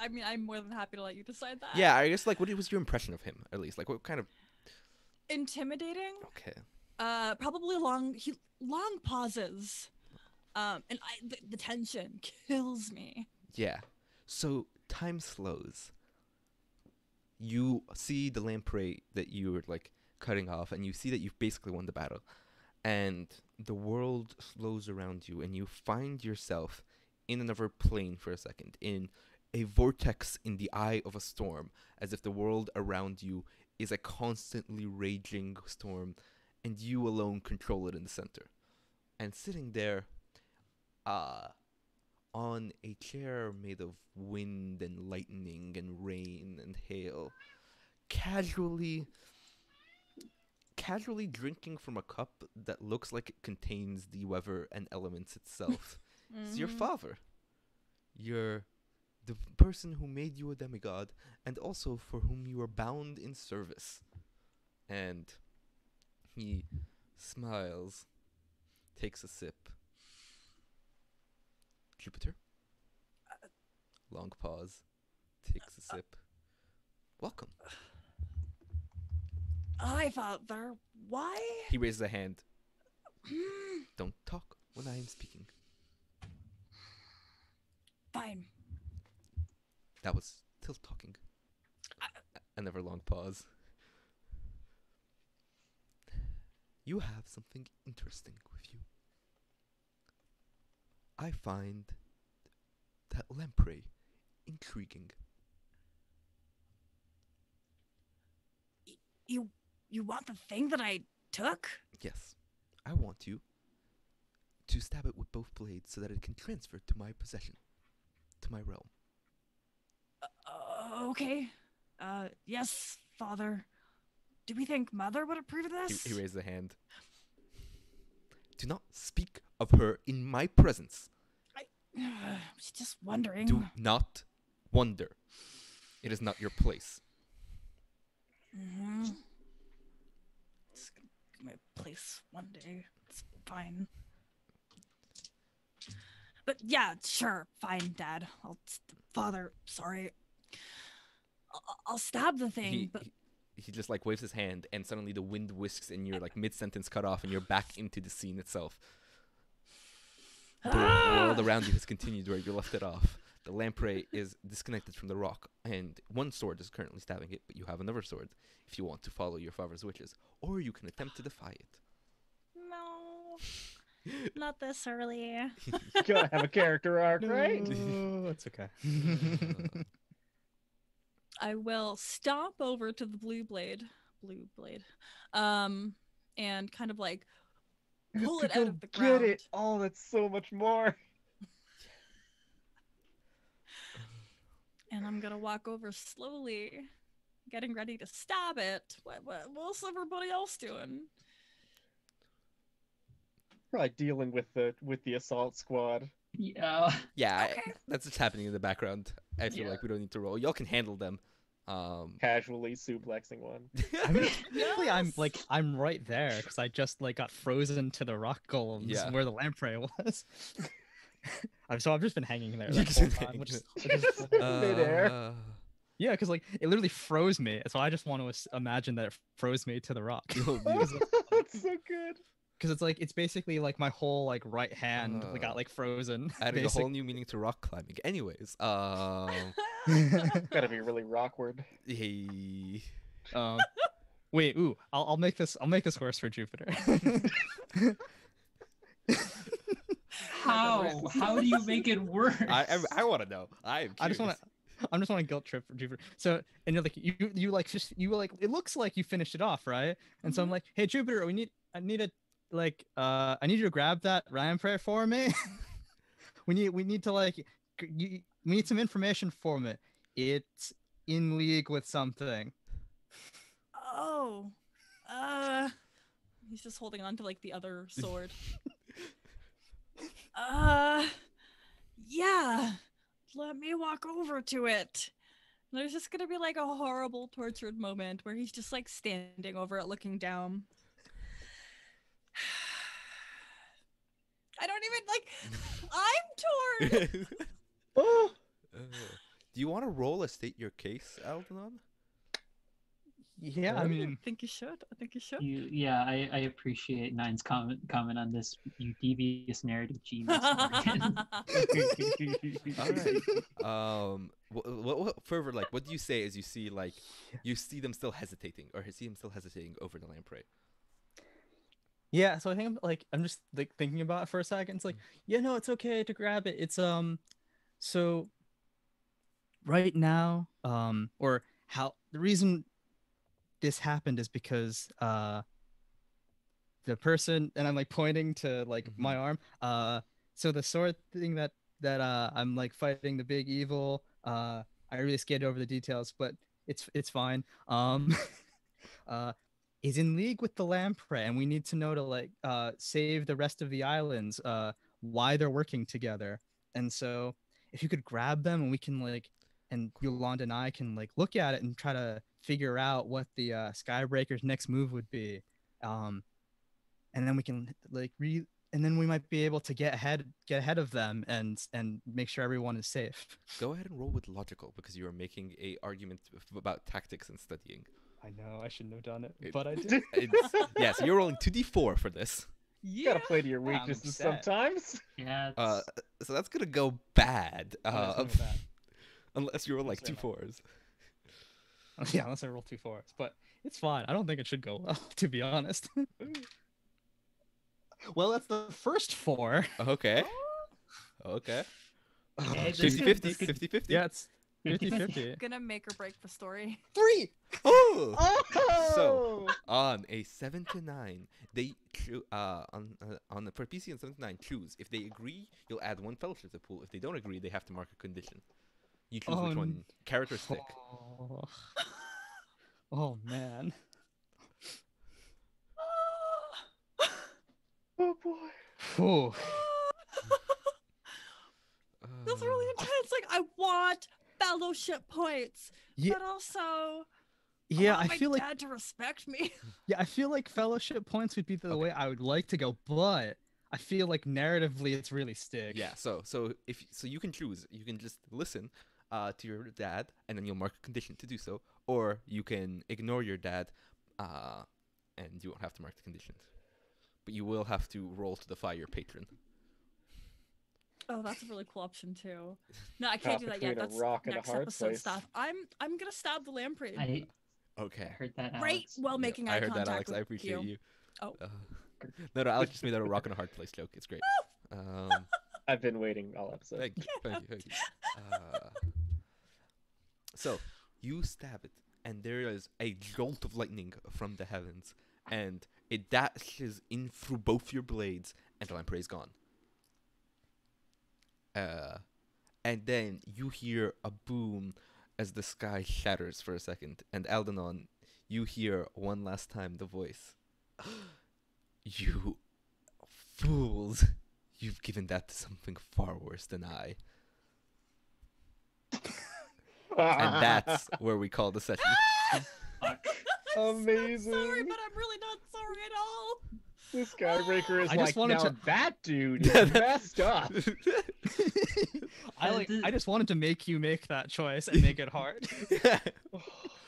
I mean, I'm more than happy to let you decide that. Yeah, I guess like what was your impression of him at least? Like what kind of? Intimidating. Okay. Probably long pauses. And the tension kills me. Yeah. So time slows. You see the lamprey that you were like cutting off, and you see that you've basically won the battle. And the world slows around you, and you find yourself in another plane for a second, in a vortex in the eye of a storm, as if the world around you is a constantly raging storm, and you alone control it in the center. And sitting there, on a chair made of wind and lightning and rain and hail, casually drinking from a cup that looks like it contains the weather and elements itself. It's your Mhm. father. You're the person who made you a demigod, and also for whom you are bound in service. And he smiles, takes a sip. Jupiter? Long pause. Takes a sip. Welcome. Hi, Father. Why? He raises a hand. Don't talk when I am speaking. Fine. That was still talking. Another long pause. You have something interesting with you. I find that lamprey intriguing. You want the thing that I took? Yes, I want you to stab it with both blades so that it can transfer to my possession, to my realm. Okay. Yes, Father. Do we think Mother would approve of this? He raised a hand. Do not speak of her in my presence. I was just wondering. Do not wonder. It is not your place. Mm-hmm. It's gonna be my place one day. It's fine. But yeah, sure, fine, Dad. Father, sorry. I'll stab the thing, but He just like waves his hand, and suddenly the wind whisks, and you're like mid-sentence cut off, and you're back into the scene itself. The world around you has continued where you left it off. The lamprey is disconnected from the rock, and one sword is currently stabbing it, but you have another sword if you want to follow your father's wishes, or you can attempt to defy it. no, not this early. Gotta have a character arc, right? No, it's okay. I will stomp over to the blue blade, and kind of like pull To it go out of the get ground. it. Oh, that's so much more. And I'm gonna walk over slowly, getting ready to stab it. What's everybody else doing? Probably dealing with the assault squad. Yeah. Yeah, Okay. that's what's happening in the background. I feel Yeah. like we don't need to roll. Y'all can handle them. Casually suplexing one. I mean, technically, Yes. I'm right there because I just like got frozen to the rock golems Yeah. where the lamprey was. So I've just been hanging there. You've That just whole been time, hanging which is, there. which is Midair. yeah, because like it literally froze me. So I just want to imagine that it froze me to the rock. You'll be- That's so good. because it's basically like my whole like right hand got like frozen. Adding a whole new meaning to rock climbing. Anyways, Gotta be really rockward. hey. Wait, ooh, I'll make this worse for Jupiter. How do you make it worse? I want to know. I'm I just curious. want to guilt trip for Jupiter. So, and you're like, you like it looks like you finished it off, right? And so I'm like, hey Jupiter, I need you to grab that lamprey for me. we need to like, we need some information from it. It's in league with something. Oh. He's just holding on to like the other sword. Yeah. Let me walk over to it. There's just gonna be like a horrible tortured moment where he's just like standing over it looking down. I don't even like I'm torn. Oh, Do you want to roll a state your case, Aldenon? Yeah, I I mean, think you should. I think you should. I appreciate Nine's comment on this. You devious narrative genius. Morgan. All right. What further, like, what do you say as you see, like, you see them still hesitating, or see him still hesitating over the lamprey? yeah. So I think I'm just like thinking about it for a second. It's like, yeah, no, it's okay to grab it. It's so right now, or how the reason this happened is because the person, and I'm like pointing to like my arm, so the sword thing that I'm like fighting the big evil, I really skated over the details, but it's fine, is in league with the lamprey, and we need to know to like save the rest of the islands, why they're working together. And so if you could grab them, and we can like, and Yolanda and I can like look at it and try to figure out what the Skybreaker's next move would be, and then we can like and then we might be able to get ahead of them and make sure everyone is safe. Go ahead and roll with logical, because you are making a argument about tactics and studying. I know I shouldn't have done it, but I did. Yeah, so you're rolling 2d4 for this. you gotta play to your weaknesses upset. sometimes. Yeah. So that's gonna go bad. That's gonna go bad. Unless you roll like That's two very fours. Yeah, unless I roll 2 4s, but it's fine. I don't think it should go well, to be honest. Well, that's the first 4. Okay. Okay. Hey, this 50-50. could- 50-50. Yeah, it's 50-50. 50-50. Gonna make or break the story. 3. Oh! Oh! So, on a 7 to 9, they on the for PC and 7 to 9 choose. If they agree, you'll add 1 fellowship to the pool. If they don't agree, they have to mark a condition. You choose which one, carrot or stick. Oh. Oh man. Oh boy. Ooh. That's really intense. Like I want fellowship points, Yeah, but also yeah. I I want my feel like dad to respect me. fellowship points would be the way I would like to go, but I feel like narratively it's really stick. Yeah, so you can choose. You can just listen to your dad, and then you'll mark a condition to do so, or you can ignore your dad, and you won't have to mark the conditions. But you will have to roll to defy your patron. Oh, that's a really cool option too. No, I can't do that yet. between a That's rock and a next hard episode place. stuff. I'm gonna stab the lamprey I Okay. heard that. right Alex. while making I eye heard contact that, Alex. with I appreciate you. Oh. No, Alex just made that a rock and a hard place joke. It's great. I've been waiting all episode. Thank you. So, you stab it, and there is a jolt of lightning from the heavens, and it dashes in through both your blades, and the lamprey is gone. And then you hear a boom as the sky shatters for a second, and Aldenon, you hear one last time the voice. You fools! You've given that to something far worse than I. And that's where we call the session. Fuck. Amazing. Sorry, but I'm really not sorry at all. This Skybreaker is I just like, wanted now to- that dude is messed up. I just wanted to make you make that choice and make it hard.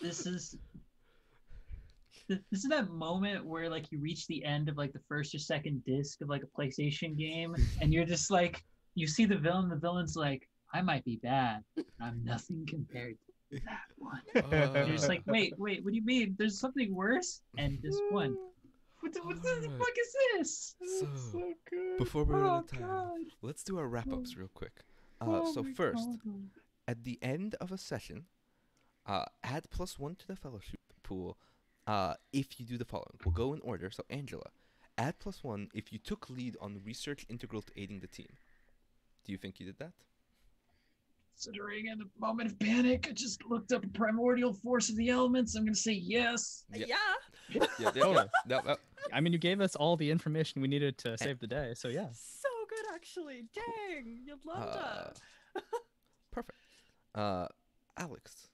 This is This is that moment where like you reach the end of like the first or second disc of like a PlayStation game, and you're just like, you see the villain. The villain's like, I might be bad, but I'm nothing compared to that one. You're just like, wait, what do you mean? There's something worse? And this one. What the fuck is this? So, So good. before we run out Oh of time, god. let's do our wrap ups real quick. Oh So my first, God. at the end of a session, add +1 to the fellowship pool. If you do the following, we'll go in order. So Angela, add +1 if you took lead on research integral to aiding the team. Do you think you did that? Considering in a moment of panic, I just looked up a primordial force of the elements. I'm gonna say yes. Yeah. Yeah. Yeah. Totally. No. I mean, you gave us all the information we needed to save the day, so yeah. So good, actually. Dang, Yolanda. Perfect. Alex.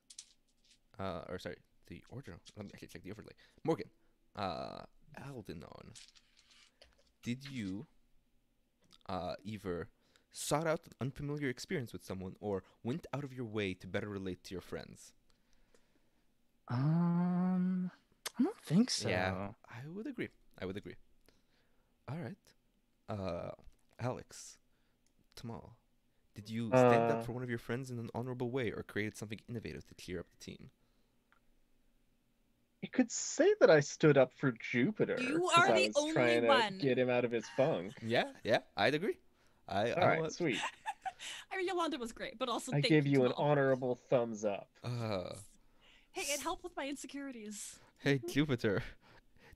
Or sorry, the original. Let me actually check the overlay. Morgan. Aldenon. Did you either sought out an unfamiliar experience with someone or went out of your way to better relate to your friends? I don't think so. Yeah, I would agree. All right. Alex. Tamal. Did you stand up for one of your friends in an honorable way or created something innovative to cheer up the team? You could say that I stood up for Jupiter. You 'cause are I the was only trying to one. get him out of his funk. Yeah, I'd agree. I All right, want- sweet. I mean, Yolanda was great, but also I thank gave you an Jamal. honorable thumbs up. Hey, it helped with my insecurities. Hey, Jupiter.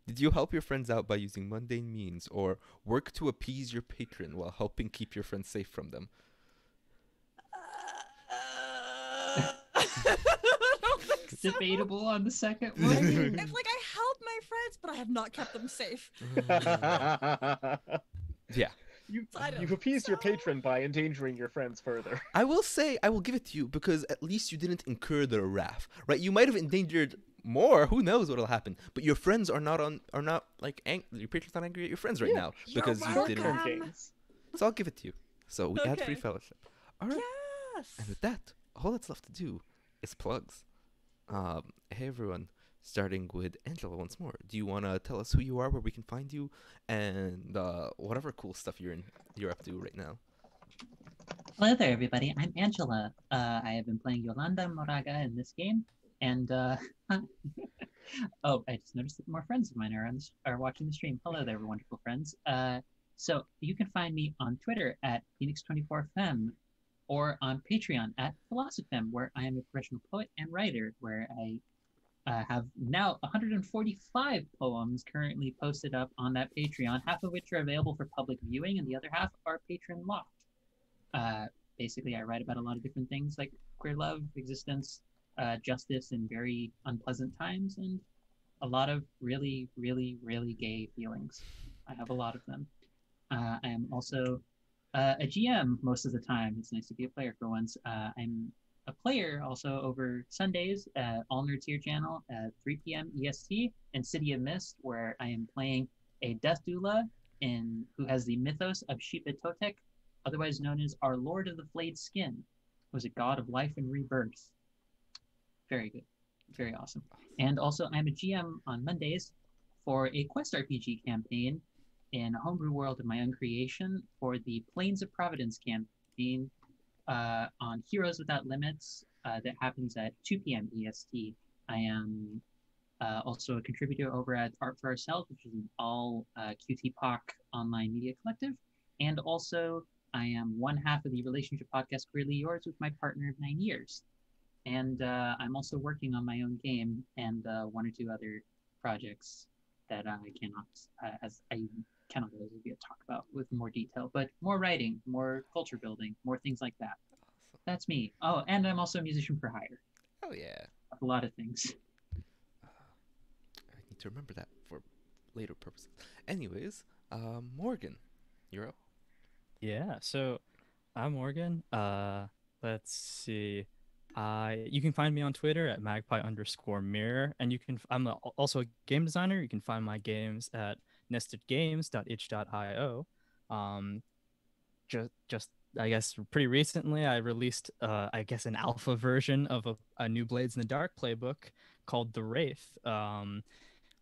Did you help your friends out by using mundane means or work to appease your patron while helping keep your friends safe from them? I don't think so. Debatable on the second I one. mean, it's like I helped my friends, but I have not kept them safe. Yeah. You've appeased your patron by endangering your friends further. I will say, I will give it to you because at least you didn't incur the wrath, right? You might have endangered more. Who knows what'll happen? But your friends are not like your patron's not angry at your friends right Yeah, now you're because you welcome. didn't. Short-term gains. So I'll give it to you. So we add free Okay. fellowship. All right. Yes. And with that, all that's left to do is plugs. Hey everyone, starting with Angela once more. Do you want to tell us who you are, where we can find you, and whatever cool stuff you're up to right now? Hello there, everybody. I'm Angela. I have been playing Yolanda Moraga in this game, and oh, I just noticed that more friends of mine are watching the stream. Hello there, wonderful friends. So you can find me on Twitter at Phoenix24Fem, or on Patreon at Philosophem, where I am a professional poet and writer, where I have now 145 poems currently posted up on that Patreon, half of which are available for public viewing, and the other half are patron locked. Basically, I write about a lot of different things like queer love, existence, justice in very unpleasant times, and a lot of really, really, really gay feelings. I have a lot of them. I am also a GM most of the time. It's nice to be a player for once. I'm a player also over Sundays at All Nerds Here channel at 3 p.m. EST in City of Mist, where I am playing a death doula who has the mythos of Shipa Totek, otherwise known as our Lord of the Flayed Skin, who is a god of life and rebirth. Very good. Very awesome. And also, I'm a GM on Mondays for a Quest RPG campaign in a homebrew world of my own creation for the Plains of Providence campaign on Heroes Without Limits that happens at 2 p.m. EST. I am also a contributor over at Art for Ourselves, which is an all QT-POC online media collective. And also, I am one half of the relationship podcast Queerly Yours with my partner of 9 years. And I'm also working on my own game and one or two other projects that I cannot really talk about with more detail, but more writing, more culture building, more things like that. Awesome. That's me. Oh, and I'm also a musician for hire. Oh yeah. A lot of things. I need to remember that for later purposes. Anyways, Morgan, you're up. Yeah, so I'm Morgan. Let's see. You can find me on Twitter at magpie_mirror, and I'm also a game designer. You can find my games at nestedgames.itch.io. Just I guess pretty recently I released I guess an alpha version of a new Blades in the Dark playbook called The Wraith.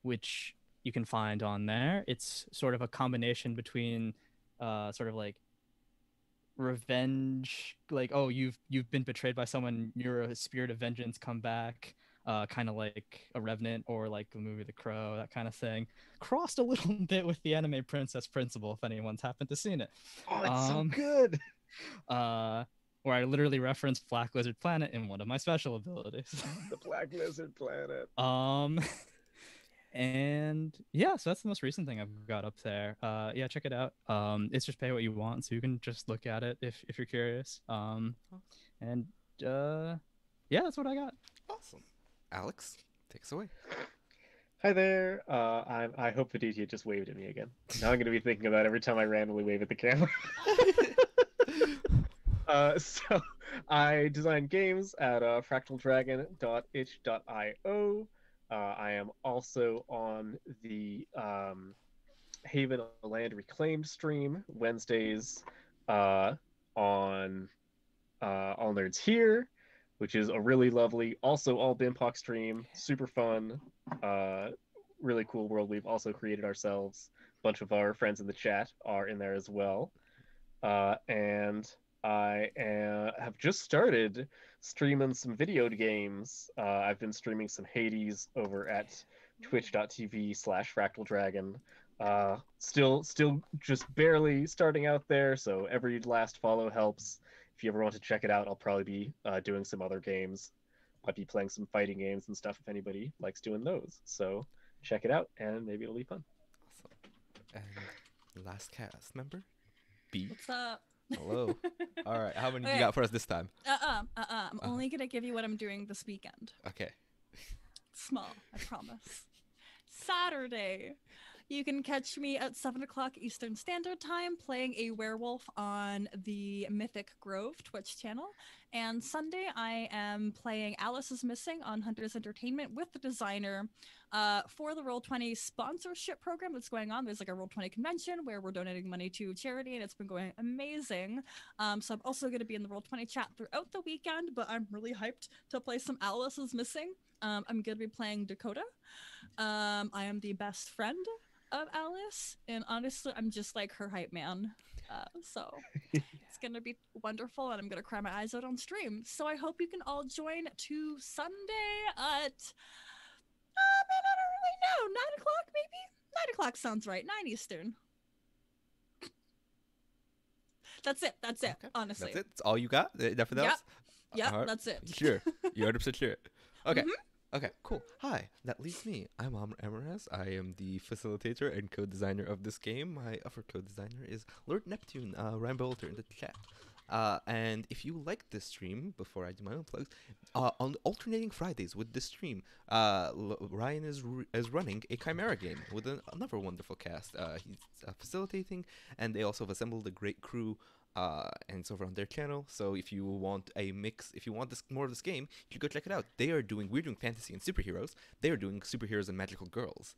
which you can find on there. It's sort of a combination between sort of like revenge, like, oh, you've been betrayed by someone, you're a spirit of vengeance, come back, kind of like a Revenant or like the movie The Crow, that kind of thing. Crossed a little bit with the anime Princess Principal, if anyone's happened to seen it. Oh, it's so good. Where I literally referenced Black Lizard Planet in one of my special abilities. The Black Lizard Planet. And yeah, so that's the most recent thing I've got up there. Yeah, check it out. It's just pay what you want, so you can just look at it if you're curious. And yeah, that's what I got. Awesome. Alex, take us away. Hi there. I hope Aditya just waved at me again. Now I'm going to be thinking of that every time I randomly wave at the camera. So I design games at fractaldragon.itch.io. I am also on the Haven Land Reclaimed stream Wednesdays on All Nerds Here, which is a really lovely, also all BIMPOC stream, super fun, really cool world we've also created ourselves. A bunch of our friends in the chat are in there as well. And I have just started streaming some video games. I've been streaming some Hades over at twitch.tv/fractaldragon. Still just barely starting out there, so every last follow helps. If you ever want to check it out, I'll probably be doing some other games. Might be playing some fighting games and stuff if anybody likes doing those. So check it out, and maybe it'll be fun. Awesome. And last cast member, B. What's up? Hello. All right, how many Okay. you got for us this time? I'm only gonna give you what I'm doing this weekend. Okay. Small, I promise. Saturday. You can catch me at 7 o'clock Eastern Standard Time playing a werewolf on the Mythic Grove Twitch channel. And Sunday, I am playing Alice is Missing on Hunters Entertainment with the designer for the Roll20 sponsorship program that's going on. There's like a Roll20 convention where we're donating money to charity, and it's been going amazing. So I'm also going to be in the Roll20 chat throughout the weekend, but I'm really hyped to play some Alice is Missing. I'm going to be playing Dakota. I am the best friend of Alice, and honestly, I'm just like her hype man. So it's gonna be wonderful, and I'm gonna cry my eyes out on stream. So I hope you can all join to Sunday at I don't really know, 9 o'clock maybe. 9 o'clock sounds right. 9 Eastern. That's it. Okay. Honestly. That's it. That's all you got? Nothing else? Yep, All right. that's it. Sure. You're 100% sure. Okay. Mhm. Okay, cool. Hi, that leaves me. I'm Amr Amaraz. I am the facilitator and co-designer of this game. My other co-designer is Lord Neptune, Ryan Bolter in the chat. And if you like this stream, before I do my own plugs, on alternating Fridays with this stream, Ryan is running a Chimera game with another wonderful cast. He's facilitating, and they also have assembled a great crew. And it's over on their channel. So if you want a mix, if you want more of this game, you should go check it out. We're doing fantasy and superheroes. They are doing superheroes and magical girls.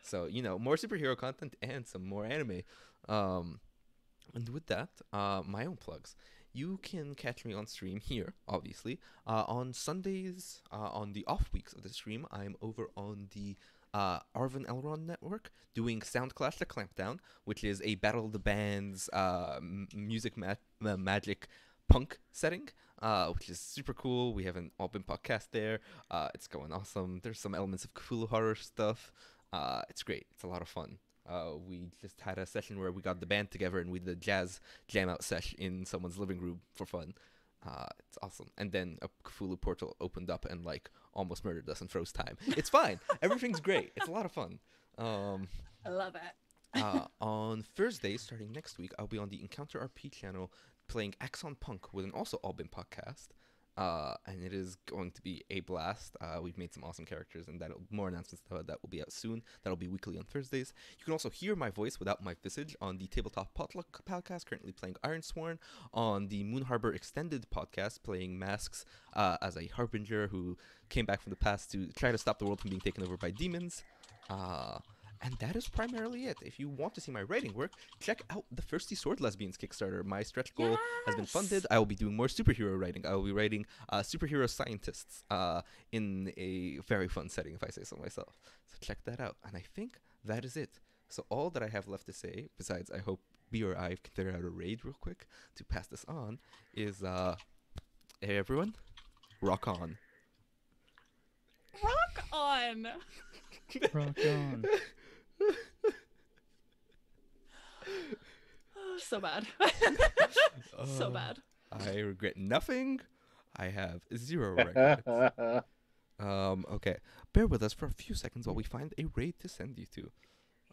So more superhero content and some more anime. And with that, my own plugs. You can catch me on stream here, obviously. On Sundays, on the off weeks of the stream, I'm over on the Arvin Elrond Network doing Sound Clash the Clampdown, which is a Battle of the Bands music magic punk setting, which is super cool. We have an open podcast there. It's going awesome. There's some elements of Cthulhu horror stuff. It's great. It's a lot of fun. We just had a session where we got the band together and we did a jazz jam out sesh in someone's living room for fun. It's awesome. And then a Cthulhu portal opened up and almost murdered us and froze time. It's fine. Everything's great. It's a lot of fun. I love it. On Thursday, starting next week, I'll be on the Encounter RP channel playing Axon Punk with an also Albin podcast. And it is going to be a blast. We've made some awesome characters, and more announcements that will be out soon. That'll be weekly on Thursdays. You can also hear my voice without my visage on the Tabletop Potluck podcast, currently playing Ironsworn, on the Moon Harbor Extended podcast, playing Masks as a harbinger who came back from the past to try to stop the world from being taken over by demons. And that is primarily it. If you want to see my writing work, check out the Thirsty Sword Lesbians Kickstarter. My stretch goal has been funded. I will be doing more superhero writing. I will be writing superhero scientists in a very fun setting, if I say so myself. So check that out. And I think that is it. So all that I have left to say, besides I hope B or I can figure out a raid real quick to pass this on, is hey everyone, rock on. Rock on. Rock on. So bad. So bad. I regret nothing. I have 0 regrets. Okay. Bear with us for a few seconds while we find a raid to send you to.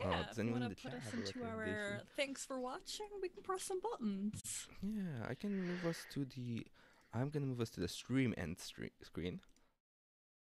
Yeah, Does if you anyone in want the to put chat us have a into our recommendation? thanks for watching, we can press some buttons. Yeah, I can move us to the... I'm going to move us to the stream end screen.